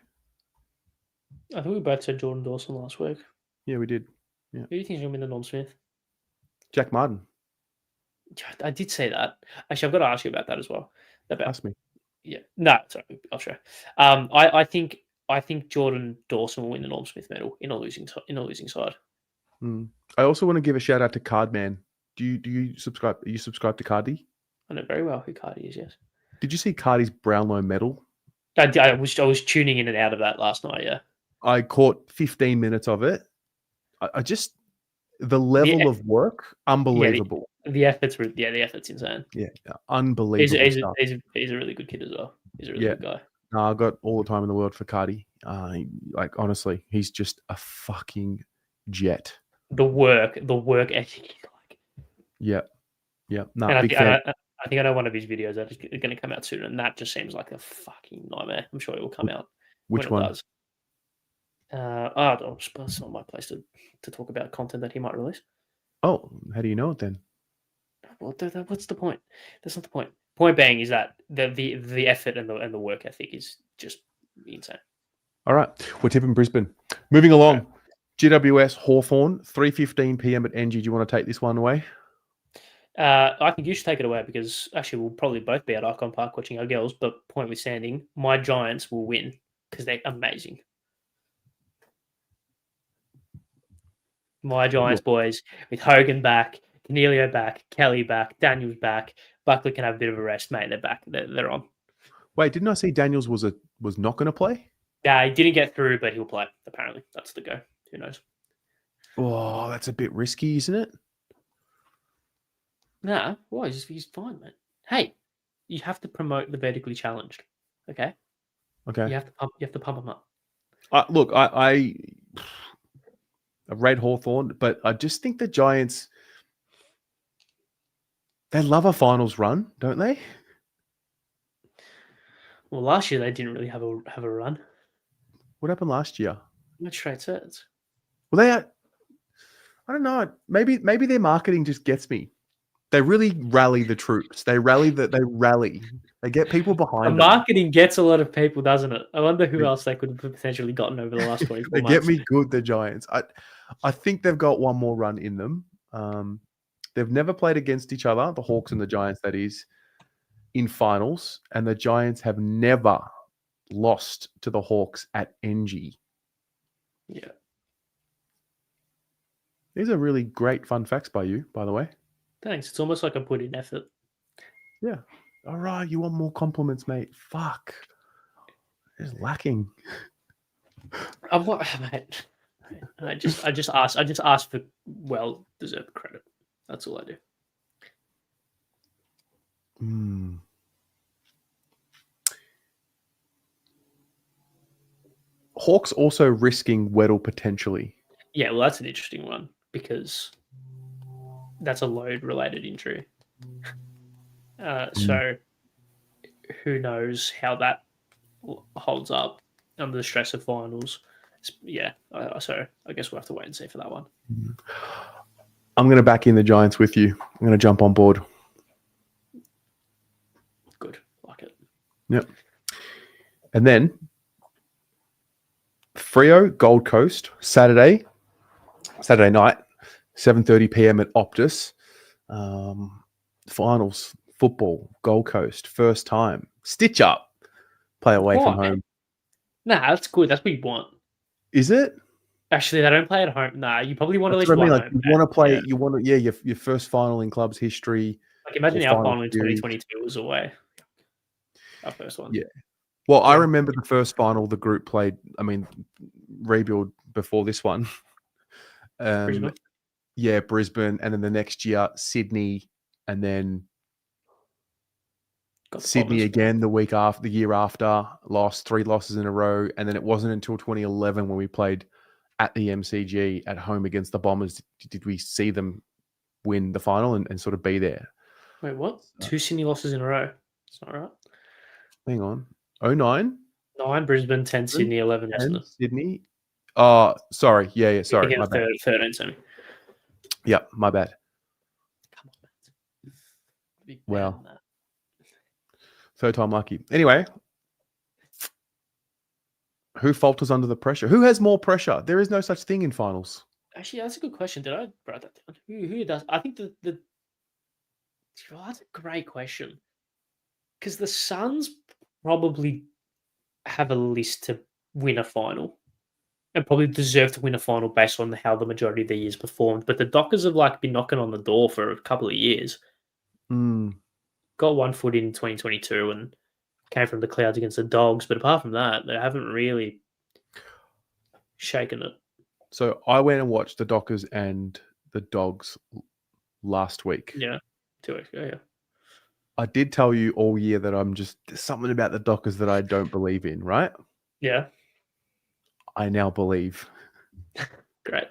I think we both said Jordan Dawson last week.
Yeah, we did. Yeah.
Who do you think is going to win the Norm Smith?
Jack Martin.
I did say that. Actually, I've got to ask you about that as well.
Ask me.
Yeah. No, sorry. I'll show. I think Jordan Dawson will win the Norm Smith medal in a losing side.
I also want to give a shout out to Cardman. Do you subscribe? Are you subscribed to Cardi?
I know very well who Cardi is. Yes.
Did you see Cardi's Brownlow medal?
I was tuning in and out of that last night. Yeah.
I caught 15 minutes of it. I just the level of work, unbelievable.
Yeah, the effort's insane.
Yeah, unbelievable.
He's a really good kid as well. He's a really good guy.
No, I got all the time in the world for Cardi. Honestly, he's just a fucking jet.
The work ethic.
Yeah. No,
and
big fan.
I think I know one of his videos that is going to come out soon, and that just seems like a fucking nightmare. I'm sure it will come out.
Which one? It does.
It's not my place to talk about content that he might release.
Oh, how do you know it then?
Well, what's the point? That's not the point. Point being is that the effort and the work ethic is just insane. All
right, we're tipping Brisbane. Moving along, right. GWS Hawthorn, 3:15 p.m. at NG. Do you want to take this one away?
I think you should take it away because actually we'll probably both be at Icon Park watching our girls. But point withstanding, my Giants will win because they're amazing. My Giants boys with Hogan back, Canelio back, Kelly back, Daniels back. Buckley can have a bit of a rest, mate. They're back. They're on.
Wait, didn't I see Daniels was not going to play?
Yeah, he didn't get through, but he'll play. Apparently, that's the go. Who knows?
Oh, that's a bit risky, isn't it?
Nah, why? He's fine, mate. hey, you have to promote the vertically challenged. Okay.
Okay.
You have to pump them up.
Look, I rate Hawthorn, but I just think the Giants, they love a finals run, don't they?
Well, last year they didn't really have a run.
What happened last year?
Much straight sets.
Well, I don't know. Maybe their marketing just gets me. They really rally the troops. They rally. They get people
The
behind them.
marketing gets a lot of people, doesn't it? I wonder who else they could have potentially gotten over the last 24
They
months.
get me good, the Giants. I think they've got one more run in them. They've never played against each other, the Hawks and the Giants, that is, in finals. And the Giants have never lost to the Hawks at NG.
Yeah.
These are really great fun facts by you, by the way.
Thanks. It's almost like I put in effort.
Yeah. All right. You want more compliments, mate? Fuck. It's lacking.
Mate. I just ask for well-deserved credit. That's all I do.
Hawks also risking Weddle potentially.
Yeah, well, that's an interesting one because that's a load-related injury. So who knows how that holds up under the stress of finals. Yeah, so I guess we'll have to wait and see for that one.
I'm going to back in the Giants with you. I'm going to jump on board.
Good. Like it.
Yep. And then Freo, Gold Coast, Saturday night, 7:30 p.m. at Optus. Finals, football, Gold Coast, first time. Stitch up. Play away from home.
Nah, that's good. That's what you want.
Is it?
Actually, they don't play at home. Nah, you probably want at least
one.
one.
Like, you want to play. Yeah. You want to. Yeah, your first final in club's history.
Like imagine our final in 2022 was away. Our first one.
Yeah. Well, I remember the first final the group played. I mean, rebuild before this one.
Brisbane.
Yeah, Brisbane, and then the next year Sydney, and then Sydney again the year after. Lost 3 losses in a row, and then it wasn't until 2011 when we played at the MCG at home against the Bombers did we see them win the final and sort of be there.
Wait, what? 2 Sydney losses in a row. It's not right.
Hang on. 09?
9 Brisbane, 10 Sydney, 11 Essendon.
Sydney. Oh, sorry. Yeah. Sorry. My bad.
13 semi.
Yeah, my bad.
Come on, Matt.
Well, third time lucky. Anyway, who falters under the pressure? Who has more pressure? There is no such thing in finals.
Actually, that's a good question. Did I write that down? Who does? I think that's a great question. Because the Suns probably have a list to win a final and probably deserve to win a final based on how the majority of the years performed. But the Dockers have been knocking on the door for a couple of years. Got 1 foot in 2022 and came from the clouds against the Dogs. But apart from that, they haven't really shaken it.
So I went and watched the Dockers and the Dogs last week.
Yeah, 2 weeks ago, yeah.
I did tell you all year that there's something about the Dockers that I don't believe in, right?
Yeah.
I now believe.
Great.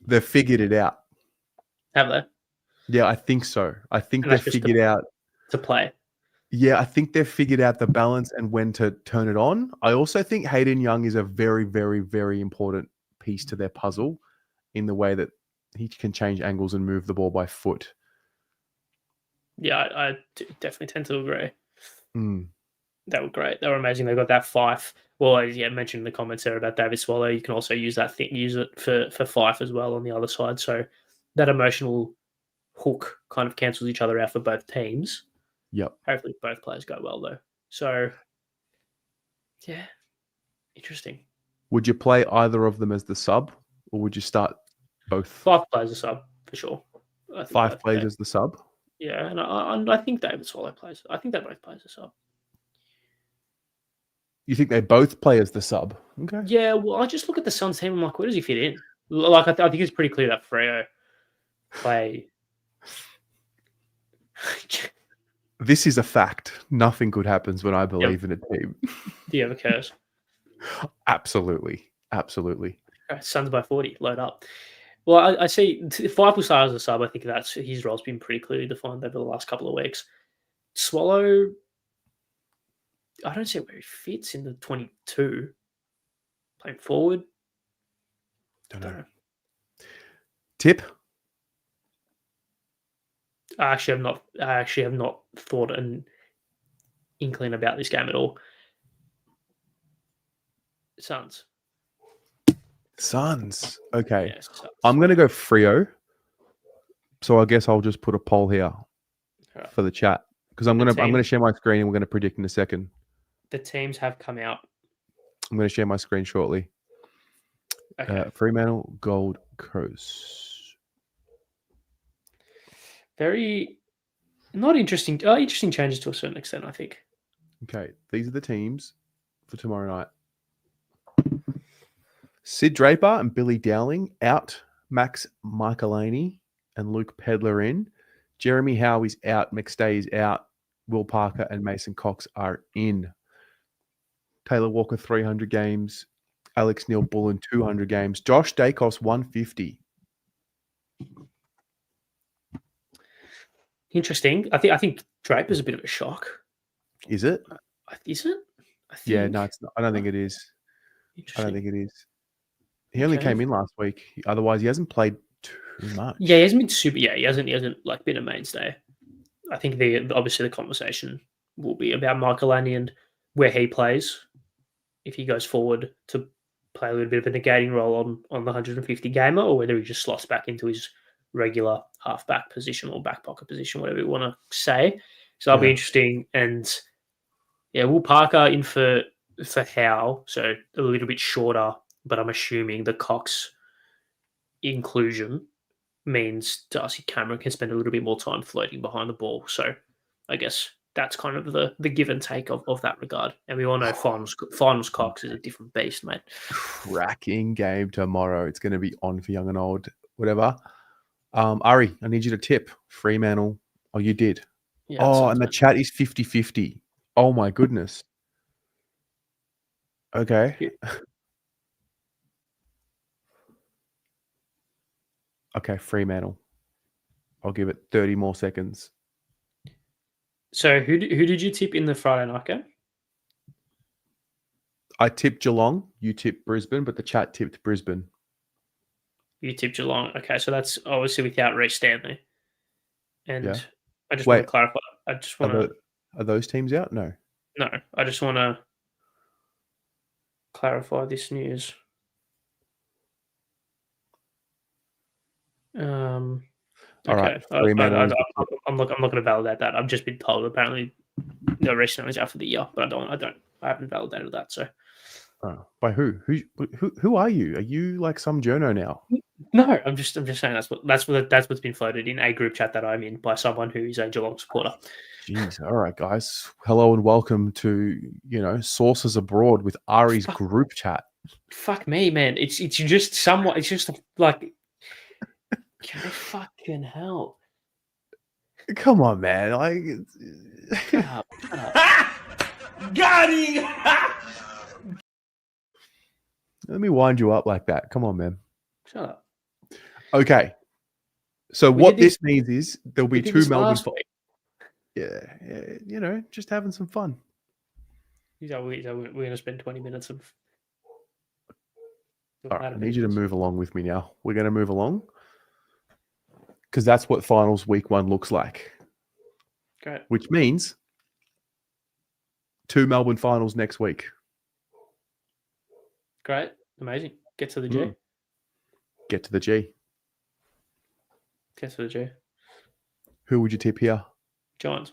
They've figured it out.
Have they?
Yeah, I think so. I think they've figured out
to play.
Yeah, I think they've figured out the balance and when to turn it on. I also think Hayden Young is a very, very, very important piece to their puzzle in the way that he can change angles and move the ball by foot.
Yeah, I definitely tend to agree.
Mm.
They were great. They were amazing. They got that Fife. Well, I mentioned in the comments there about David Swallow. You can also use it for Fife as well on the other side. So that emotional hook kind of cancels each other out for both teams.
Yep.
Hopefully both players go well though. So yeah, interesting.
Would you play either of them as the sub, or would you start both?
Fife plays a sub for sure.
Fife plays as the sub.
Yeah, and I think David Swallow plays. I think they both play as a sub.
You think they both play as the sub? Okay.
Yeah, well, I just look at the Suns team. I'm like, where does he fit in? Like, I think it's pretty clear that Freo play.
This is a fact. Nothing good happens when I believe in a team.
Do you have a curse?
Absolutely. Absolutely.
Suns by 40. Load up. Well, I see Five stars as a sub. I think that's his role's been pretty clearly defined over the last couple of weeks. Swallow, I don't see where he fits in the 22. Playing forward.
Don't know. Tip?
I actually have not thought an inkling about this game at all. Suns.
Okay.
Yeah, Suns.
I'm going to go Freo. So I guess I'll just put a poll here for the chat because I'm going to share my screen and we're going to predict in a second.
The teams have come out.
I'm going to share my screen shortly.
Okay.
Fremantle, Gold Coast.
Very not interesting. Interesting changes to a certain extent, I think.
Okay, these are the teams for tomorrow night. Sid Draper and Billy Dowling out. Max Michaelini and Luke Pedler in. Jeremy Howie's out. McStay is out. Will Parker and Mason Cox are in. Taylor Walker, 300 games. Alex Neil Bullen, 200 games. Josh Dacos, 150.
Interesting. I think Draper's a bit of a shock.
Is it?
Is it?
Yeah, no, it's not. I don't think it is. I don't think it is. He only came in last week. Otherwise, he hasn't played too much.
Yeah, he hasn't been super. Yeah, he hasn't like been a mainstay. I think obviously the conversation will be about Michaelani and where he plays. If he goes forward to play a little bit of a negating role on the 150 gamer, or whether he just slots back into his regular halfback position or back pocket position, whatever you want to say. So that'll be interesting. And yeah, Will Parker in for Howe, so a little bit shorter, but I'm assuming the Cox inclusion means Darcy Cameron can spend a little bit more time floating behind the ball. So I guess that's kind of the give and take of that regard. And we all know finals Cox is a different beast, mate.
Cracking game tomorrow. It's going to be on for young and old, whatever. Ari, I need you to tip Fremantle. Oh, you did. Yeah, and the chat is 50-50. Oh, my goodness. Okay. Yeah. Okay, Fremantle. I'll give it 30 more seconds.
So who did you tip in the Friday night game?
I tipped Geelong. You tipped Brisbane, but the chat tipped Brisbane.
You tipped Geelong. Okay, so that's obviously without Reece Stanley. And I just want to clarify. I just want to...
Are those teams out? No.
No, I just want to clarify this news. Okay. All right. I'm not going to validate that. I've just been told apparently no Reece Stanley's out for the year, but I haven't validated that. So.
By who? Who are you? Are you like some journo now?
No, I'm just saying that's what's been floated in a group chat that I'm in by someone who is a Geelong supporter.
Jeez, all right, guys. Hello and welcome to Sources Abroad with Ari's group chat.
Fuck me, man. It's just somewhat. It's just like, fucking hell.
Come on, man. Like,
shut up. Got him.
Let me wind you up like that. Come on, man.
Shut up.
Okay. So what this means is there'll be two Melbourne. Yeah, just having some fun.
We're going to spend 20 minutes of.
All right, I need you to move along with me now. We're going to move along because that's what finals week 1 looks like.
Great.
Which means 2 Melbourne finals next week.
Great. Amazing. Get to the G.
Get to the G.
Get to the G.
Who would you tip here?
Giants.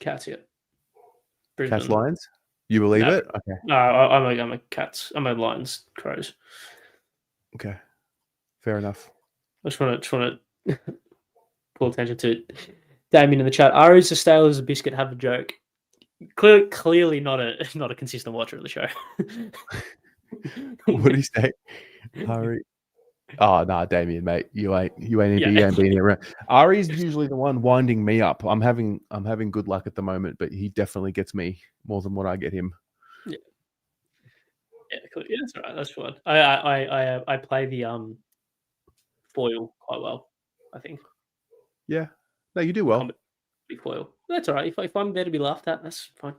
Cats here. Brisbane.
Cats Lions? You believe it? Okay.
No, I'm a Cats. I'm a Lions Crows.
Okay. Fair enough.
I just want to pull attention to Damien in the chat. Ari's a stale as a biscuit, have a joke. Clearly not a consistent watcher of the show.
What did he say? Ari Oh no, Damien, mate, you ain't
Yeah.
being around. Ari's usually the one winding me up. I'm having good luck at the moment, but he definitely gets me more than what I get him.
Yeah, cool. Yeah, that's all right. That's fine. I play the foil quite well, I think.
Yeah, no, you do well,
Comedy foil. That's all right. If I'm there to be laughed at, that's fine.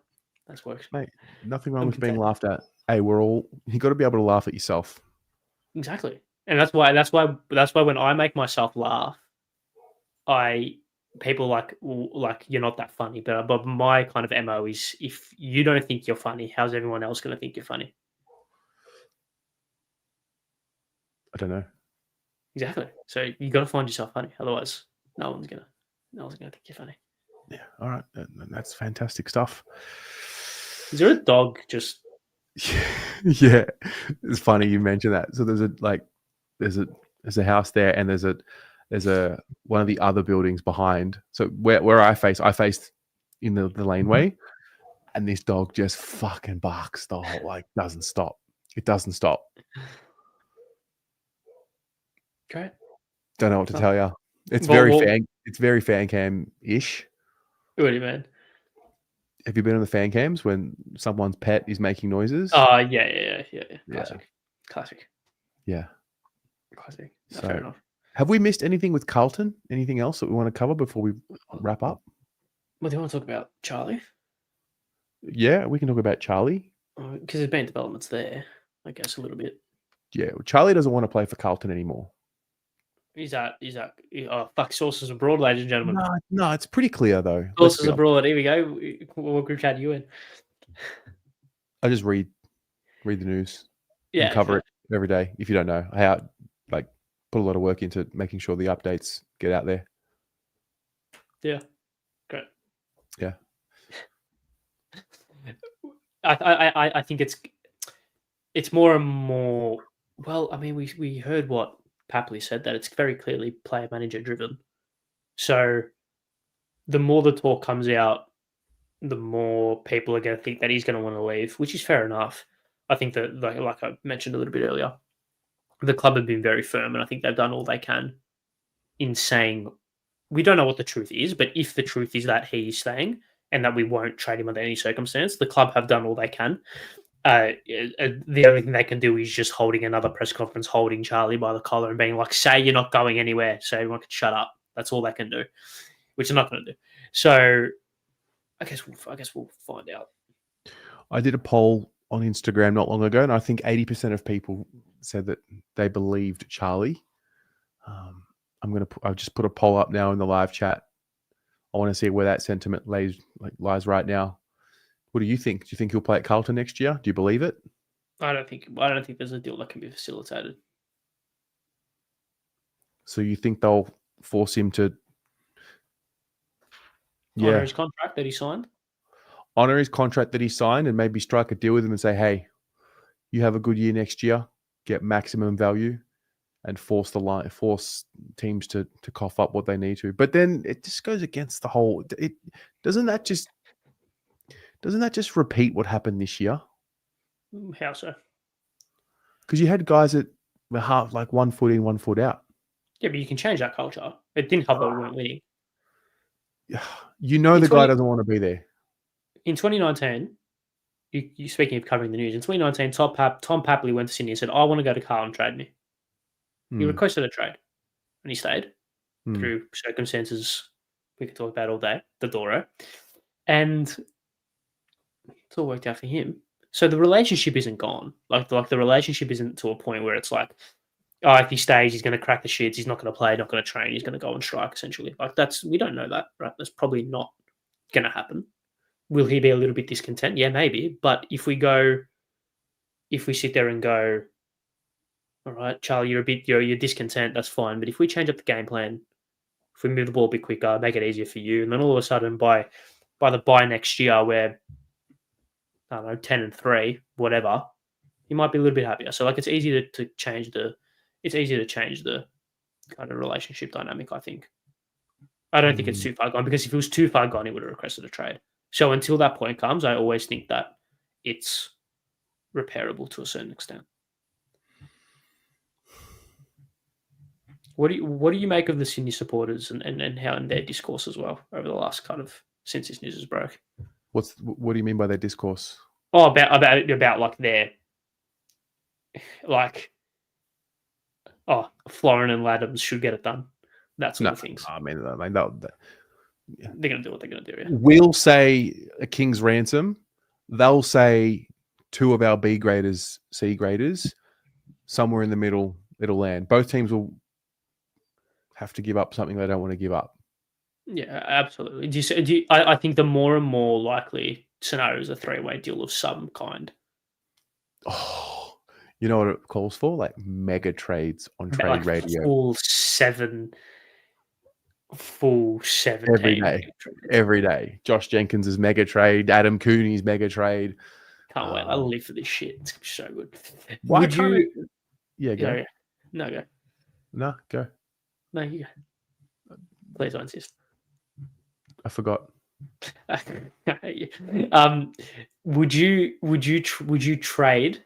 That works.
mate. Nothing wrong
I'm
with being
content.
laughed at. Hey, you got to be able to laugh at yourself.
Exactly, and that's why when I make myself laugh, people like you're not that funny. But my kind of MO is, if you don't think you're funny, how's everyone else going to think you're funny?
I don't know.
Exactly. So you got to find yourself funny. Otherwise, no one's gonna think you're funny.
Yeah. All right. That's fantastic stuff.
Is there a dog just?
Yeah, it's funny you mentioned that. So there's a house there, and there's a one of the other buildings behind. So where I faced in the laneway, and this dog just fucking barks the whole, doesn't stop. It doesn't stop.
Great.
Don't know what to tell you. It's it's very fan cam ish.
What do you mean?
Have you been on the fan cams when someone's pet is making noises?
Yeah. Classic.
Yeah.
Classic.
So,
fair enough.
Have we missed anything with Carlton? Anything else that we want to cover before we wrap up?
What do you want to talk about, Charlie?
Yeah, we can talk about Charlie.
Because there's been developments there, I guess, a little bit.
Yeah, Charlie doesn't want to play for Carlton anymore.
Is that? Oh, fuck, sources abroad, ladies and gentlemen.
No, it's pretty clear though.
Sources abroad. Here we go. What group chat are you in?
I just read the news.
Yeah,
and cover it every day. If you don't know, put a lot of work into making sure the updates get out there.
Yeah, great.
Yeah,
I think it's more and more. Well, I mean, we heard what Papley said, that it's very clearly player manager driven. So the more the talk comes out, the more people are going to think that he's going to want to leave, which is fair enough. I think that, like I mentioned a little bit earlier, the club have been very firm, and I think they've done all they can in saying, we don't know what the truth is, but if the truth is that he's staying and that we won't trade him under any circumstance, the club have done all they can. The only thing they can do is just holding another press conference, holding Charlie by the collar and being like, say you're not going anywhere, so everyone can shut up. That's all they can do, which they're not going to do. So I guess we'll find out. I
did a poll on Instagram not long ago, and I think 80% of people said that they believed Charlie. I've just put a poll up now in the live chat. I want to see where that sentiment lies right now. What do you think? Do you think he'll play at Carlton next year? Do you believe it?
I don't think there's a deal that can be facilitated.
So you think they'll force him to
honor his contract that he signed?
Honor his contract that he signed, and maybe strike a deal with him and say, hey, you have a good year next year, get maximum value, and force teams to cough up what they need to. But then it just goes against the whole. Doesn't that just repeat what happened this year?
How so?
Because you had guys that were half 1 foot in, 1 foot out.
Yeah, but you can change that culture. It didn't help that we weren't winning.
You know the guy doesn't want to be there.
In 2019, you speaking of covering the news, in 2019, Tom Papley went to Sydney and said, I want to go to Carlton, trade me. He requested a trade, and he stayed through circumstances we could talk about all day, the Doro. And it's all worked out for him. So the relationship isn't gone. Like the relationship isn't to a point where it's like, oh, if he stays, he's going to crack the shits. He's not going to play, not going to train. He's going to go on strike, essentially. We don't know that, right? That's probably not going to happen. Will he be a little bit discontent? Yeah, maybe. But if we sit there and go, all right, Charlie, you're discontent, that's fine. But if we change up the game plan, if we move the ball a bit quicker, make it easier for you, and then all of a sudden by the bye next year, we're, I don't know, 10-3, whatever, you might be a little bit happier. So it's easier to change the kind of relationship dynamic, I think. I don't think it's too far gone, because if it was too far gone, he would have requested a trade. So until that point comes, I always think that it's repairable to a certain extent. What do you make of the Sydney supporters and how in their discourse as well over the last kind of since this news has broke?
What do you mean by their discourse?
Oh, about like their like Florin and Laddams should get it done. That sort of things.
I mean,
they're gonna do what they're gonna do. Yeah.
We'll say a king's ransom. They'll say two of our B graders, C graders, somewhere in the middle. It'll land. Both teams will have to give up something they don't want to give up.
Yeah, absolutely. I think the more and more likely scenario is a three-way deal of some kind.
Oh, you know what it calls for? Like mega trades on Trade Radio.
Full 7
every day. Josh Jenkins' is mega trade. Adam Cooney's mega trade.
Can't wait. I live for this shit. It's so good.
Why go.
Go. No, go.
No, go.
No, you go. Please, I insist.
I forgot.
Would you trade,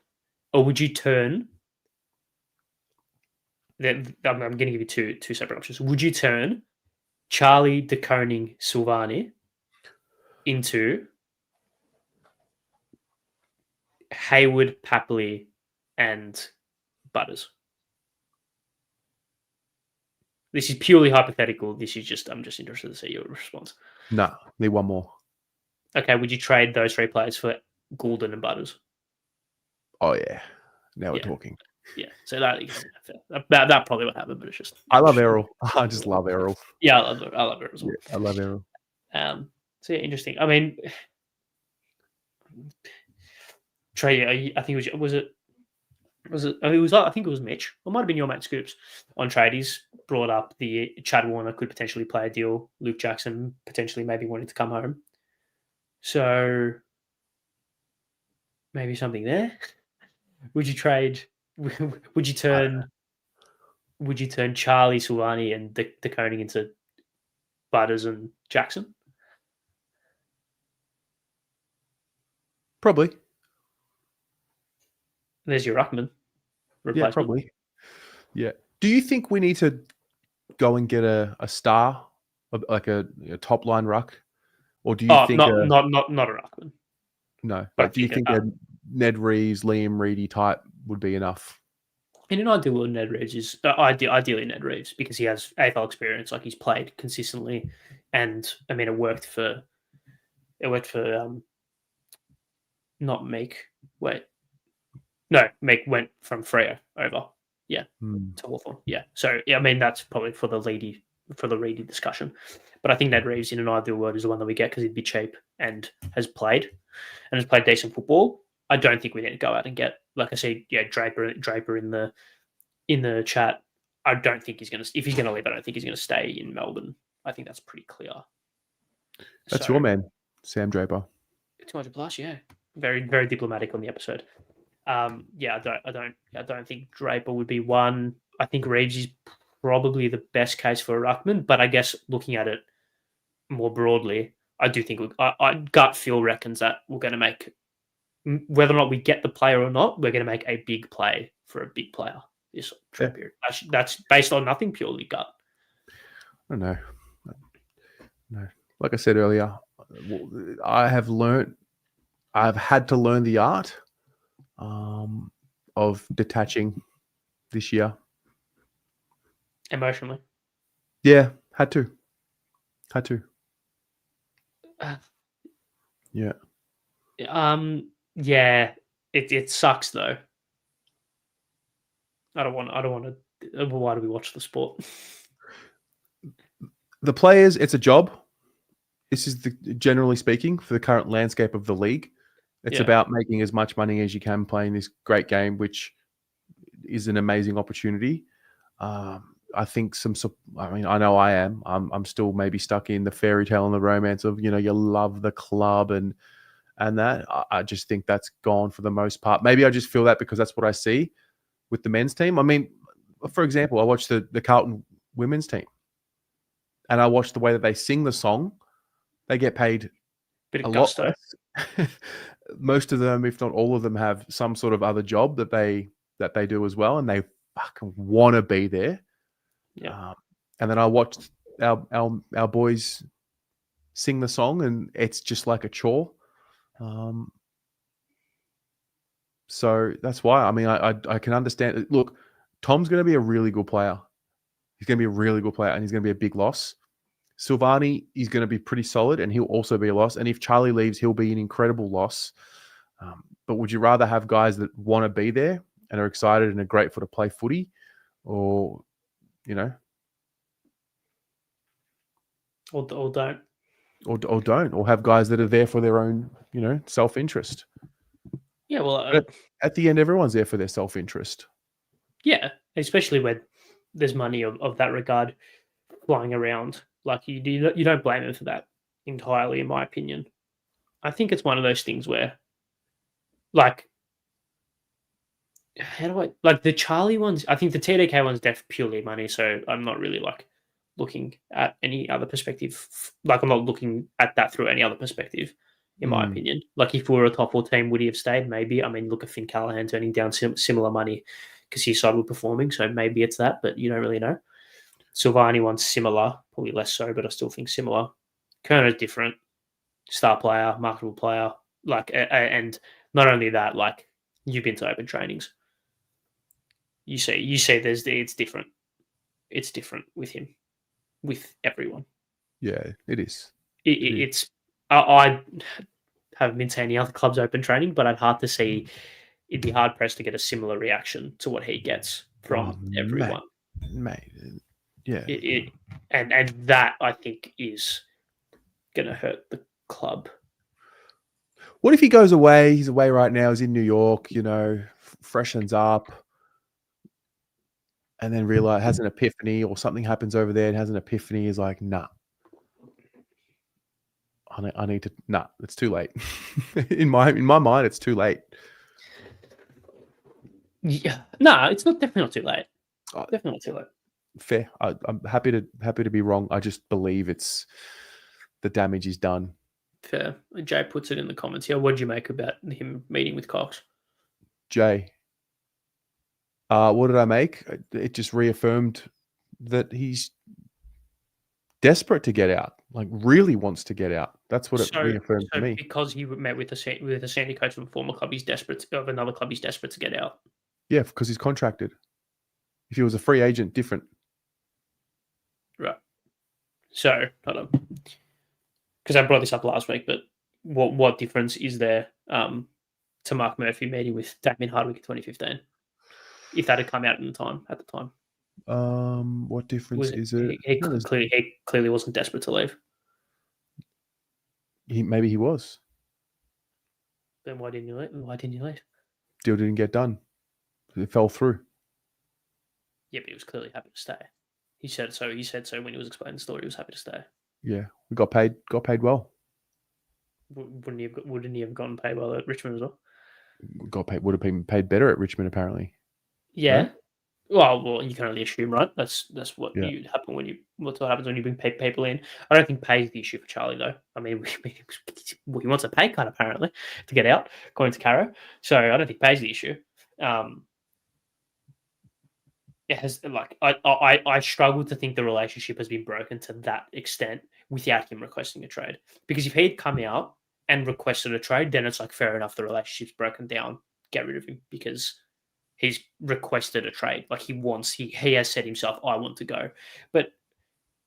or would you turn? I'm going to give you two separate options. Would you turn Charlie, De Koning, Silvagni into Hayward, Papley, and Butters? This is purely hypothetical. I'm just interested to see your response.
No, need one more.
Okay, would you trade those three players for Goulden and Butters?
Oh yeah, now we're talking.
Yeah, so that probably what happened, but it's just.
I love Errol. I just love Errol.
Yeah, I love Errol as well.
Yeah, I love Errol.
So yeah, interesting. I mean, trade. I think it was. I think it was Mitch. It might have been your mate Scoops on trade. He's brought up the Chad Warner could potentially play a deal. Luke Jackson potentially maybe wanting to come home. So maybe something there. Would you trade? Would you turn Charlie, Silvagni, and De Koning into Butters and Jackson?
Probably.
There's your ruckman.
Yeah, probably. Yeah. Do you think we need to go and get a star, like a top line ruck, or do you think
not a ruckman?
No, but do you think a Ned Reeves, Liam Reedy type would be enough?
In an ideal world, Ned Reeves is ideally Ned Reeves because he has AFL experience, like he's played consistently, and I mean it worked for not Meek. Wait, no, Meek went from Freo over, to Hawthorn. Yeah, so yeah, I mean that's probably for the Reedy discussion, but I think Ned Reeves in an ideal world is the one that we get because he'd be cheap and has played decent football. I don't think we need to go out and get, like I said, Draper in the chat. I don't think he's going to. If he's going to leave, I don't think he's going to stay in Melbourne. I think that's pretty clear.
That's your man, Sam Draper.
200 plus, yeah. Very, very diplomatic on the episode. I don't think Draper would be one. I think Reeves is probably the best case for a ruckman, but I guess looking at it more broadly, I do think gut feel reckons that we're going to make, whether or not we get the player or not, we're going to make a big play for a big player this period. That's based on nothing, purely gut.
I don't know. No, like I said earlier, I've had to learn the art of detaching this year.
Emotionally?
Yeah, had to. Yeah.
Yeah, it sucks though. I don't want to. Why do we watch the sport?
The players, it's a job. This is generally speaking for the current landscape of the league. It's about making as much money as you can playing this great game, which is an amazing opportunity. I think I know I am. I'm still maybe stuck in the fairy tale and the romance of, you love the club and that. I just think that's gone for the most part. Maybe I just feel that because that's what I see with the men's team. I mean, for example, I watched the Carlton women's team and I watched the way that they sing the song. They get paid a lot less. Most of them, if not all of them, have some sort of other job that they do as well, and they fucking want to be there.
Yeah.
And then I watched our boys sing the song, and it's just like a chore. So that's why. I mean, I can understand. Look, Tom's going to be a really good player. He's going to be a really good player, and he's going to be a big loss. Silvagni is going to be pretty solid, and he'll also be a loss. And if Charlie leaves, he'll be an incredible loss. But would you rather have guys that want to be there and are excited and are grateful to play footy, or, you know,
or don't,
or don't, or have guys that are there for their own, you know, self-interest?
Yeah, well,
at the end, everyone's there for their self-interest.
Yeah, especially when there's money of that regard flying around. Like you don't blame them for that entirely, in my opinion. I think it's one of those things where, like, how do I like the Charlie ones? I think the TDK one's purely money, so I'm not really like looking at any other perspective. Like I'm not looking at that through any other perspective, in my opinion. Like if we were a top 4 team, would he have stayed? Maybe. I mean, look at Finn Callahan turning down similar money because his side were performing, so maybe it's that, but you don't really know. Silvagni one's similar, probably less so, but I still think similar. Curnow's different, star player, marketable player, like, and not only that, like you've been to open trainings. You say it's different. It's different with him, with everyone.
Yeah, it is.
It's I haven't been to any other clubs open training, but I'd hard to see. It'd be hard pressed to get a similar reaction to what he gets from everyone.
Mate. Yeah.
And that I think is gonna hurt the club.
What if he goes away? He's away right now. He's in New York, you know, freshens up, and then has an epiphany, or something happens over there and has an epiphany. He's like, nah. I need to. Nah, it's too late. in my mind, it's too late.
Yeah, no, it's definitely not too late. Definitely not too late.
Fair. I'm happy to be wrong. I just believe it's the damage is done.
Fair. Jay puts it in the comments here. What did you make about him meeting with Cox?
Jay, what did I make? It just reaffirmed that he's desperate to get out. Like really wants to get out. That's what it reaffirmed to me.
Because he met with a senior coach of a former club, he's desperate of another club. He's desperate to get out.
Yeah, because he's contracted. If he was a free agent, different.
Right. So, hold on. Because I brought this up last week, but what difference is there to Mark Murphy meeting with Damien Hardwick in 2015? If that had come out at the time.
What difference is it?
He clearly wasn't desperate to leave.
Maybe he was.
Then why didn't you leave?
Deal didn't get done. It fell through.
Yeah, but he was clearly happy to stay. He said so when he was explaining the story. He was happy to stay.
Yeah, we got paid well.
Wouldn't he have gotten paid well at Richmond as well?
Would have been paid better at Richmond, apparently.
Yeah. Right? Well, you can only assume, right? That's what happens when you bring people in. I don't think pay is the issue for Charlie, though. I mean, he wants a pay cut apparently to get out, according to Caro. So I don't think pay is the issue. It has I struggle to think the relationship has been broken to that extent without him requesting a trade. Because if he'd come out and requested a trade, then it's like fair enough, the relationship's broken down, get rid of him because he's requested a trade. Like he has said himself, I want to go. But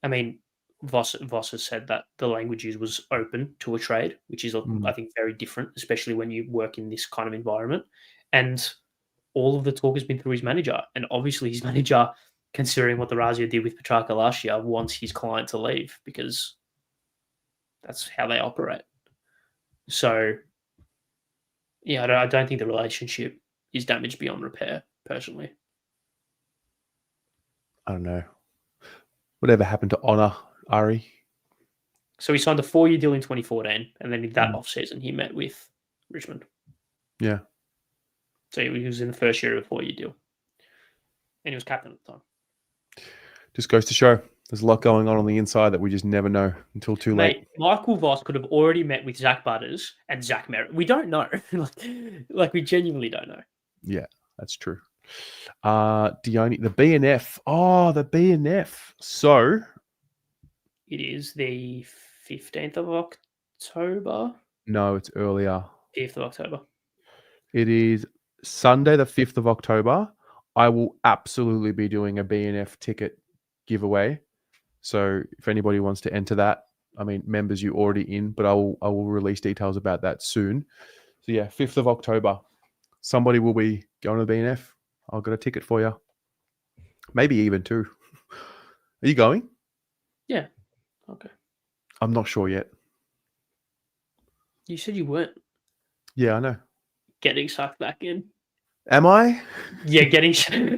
I mean, Voss has said that the language used was open to a trade, which is I think very different, especially when you work in this kind of environment. And all of the talk has been through his manager. And obviously his manager, considering what the Razia did with Petrarca last year, wants his client to leave because that's how they operate. So, yeah, I don't think the relationship is damaged beyond repair, personally.
I don't know. Whatever happened to Honor, Ari?
So he signed a 4-year deal in 2014, and then in that off-season, he met with Richmond.
Yeah.
So he was in the first year of a 4-year deal. And he was captain at the time.
Just goes to show there's a lot going on the inside that we just never know until too late.
Michael Voss could have already met with Zach Butters and Zach Merritt. We don't know. like we genuinely don't know.
Yeah, that's true. Dione, the BNF. Oh, the BNF. So
It is the 15th of October.
no, it's earlier.
5th of October.
It is Sunday, the 5th of October. I will absolutely be doing a BNF ticket giveaway. So if anybody wants to enter that, I mean, members, you already in, but I will release details about that soon. So yeah, 5th of October. Somebody will be going to the BNF. I'll get a ticket for you. Maybe even two. Are you going?
Yeah. Okay.
I'm not sure yet.
You said you weren't
Yeah, I know.
getting sucked back in.
Am I?
Yeah,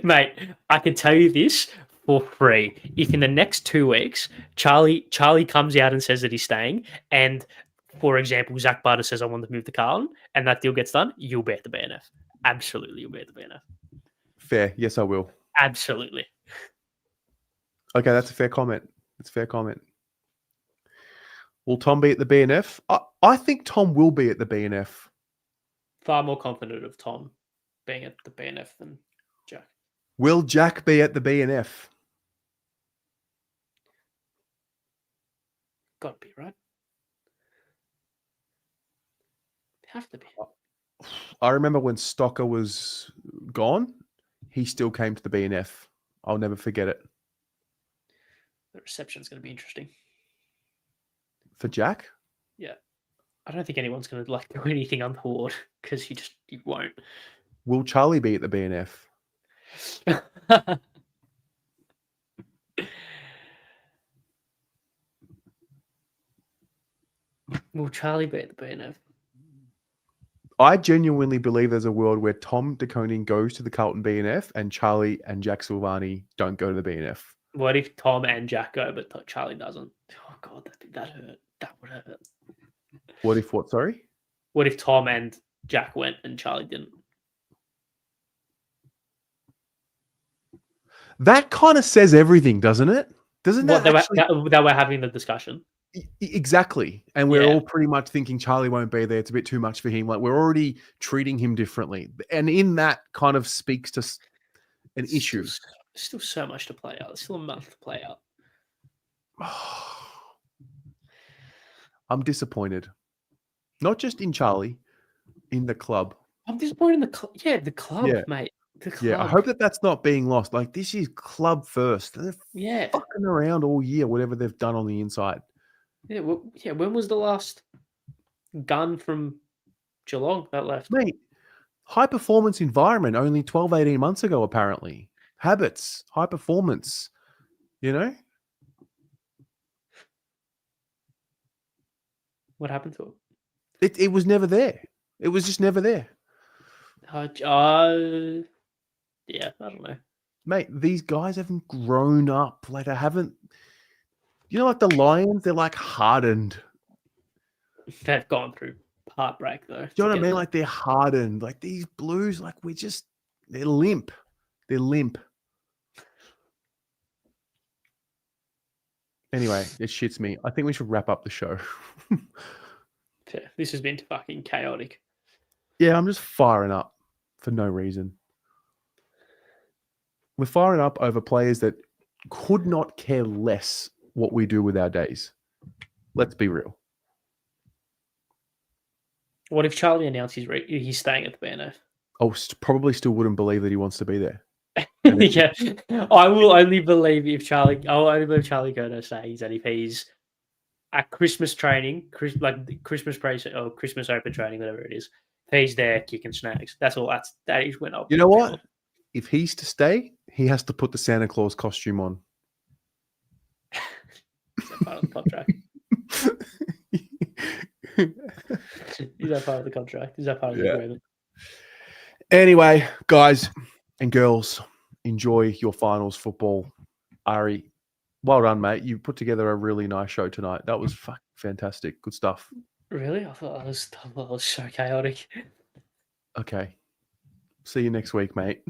mate, I can tell you this for free. If in the next 2 weeks, Charlie comes out and says that he's staying, and for example, Zach Barter says I want to move to Carlton, and that deal gets done, you'll be at the BNF. Absolutely, you'll be at the BNF.
Fair. Yes, I will.
Absolutely.
Okay, that's a fair comment. That's a fair comment. Will Tom be at the BNF? I think Tom will be at the BNF.
Far more confident of Tom being at the BNF than Jack.
Will Jack be at the BNF?
Got to be, right? Have to be.
I remember when Stocker was gone, he still came to the BNF. I'll never forget it.
The reception's going to be interesting.
For Jack?
Yeah. I don't think anyone's going to do anything untoward because you won't.
Will Charlie be at the BNF?
Will Charlie be at the BNF?
I genuinely believe there's a world where Tom De Koning goes to the Carlton BNF and Charlie and Jack Silvagni don't go to the BNF.
What if Tom and Jack go, but Charlie doesn't? Oh, God, that hurt. That would hurt.
What if what, sorry?
What if Tom and Jack went and Charlie didn't?
That kind of says everything, doesn't it? Doesn't that
they were having the discussion?
Exactly. And we're all pretty much thinking Charlie won't be there. It's a bit too much for him. Like we're already treating him differently. And in that kind of speaks to an issue.
Still so much to play out. There's still a month to play out.
I'm disappointed. Not just in Charlie, in the club.
I'm disappointed in the club. Yeah, the club, mate. The club.
Yeah, I hope that's not being lost. Like this is club first. They're fucking around all year, whatever they've done on the inside.
Yeah, when was the last gun from Geelong that left?
Mate, high performance environment only 12, 18 months ago, apparently. Habits, high performance, you know?
What happened to it?
It was never there. It was just never there.
Yeah, I don't know.
Mate, these guys haven't grown up. Like, they haven't... You know, like the Lions, they're like hardened.
They've gone through heartbreak, though.
Do you know what I mean? Like, they're hardened. Like, these Blues, like, they're limp. They're limp. Anyway, it shits me. I think we should wrap up the show.
Yeah, this has been fucking chaotic.
Yeah, I'm just firing up for no reason. We're firing up over players that could not care less what we do with our days. Let's be real.
What if Charlie announced he's staying at the BNF?
Probably still wouldn't believe that he wants to be there.
Yeah, I will only believe if Charlie Curnow says that if he's at Christmas training, Christmas praise or Christmas open training, whatever it is, if he's there kicking snags. That's all. That is when I'll.
You know what? If he's to stay, he has to put the Santa Claus costume on.
Is that part of the contract? Is that part of the contract? Is that part of the agreement?
Anyway, guys and girls, enjoy your finals football. Ari, well done, mate. You put together a really nice show tonight. That was fantastic. Good stuff.
Really? I thought that was so chaotic.
Okay. See you next week, mate.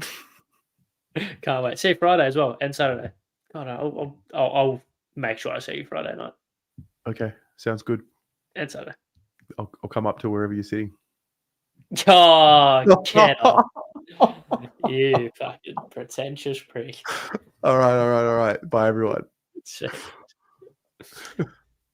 Can't wait. See you Friday as well and Saturday. God, I'll make sure I see you Friday night.
Okay, sounds good.
And Saturday.
I'll come up to wherever you're sitting.
Oh, get up. You fucking pretentious prick.
All right. Bye, everyone.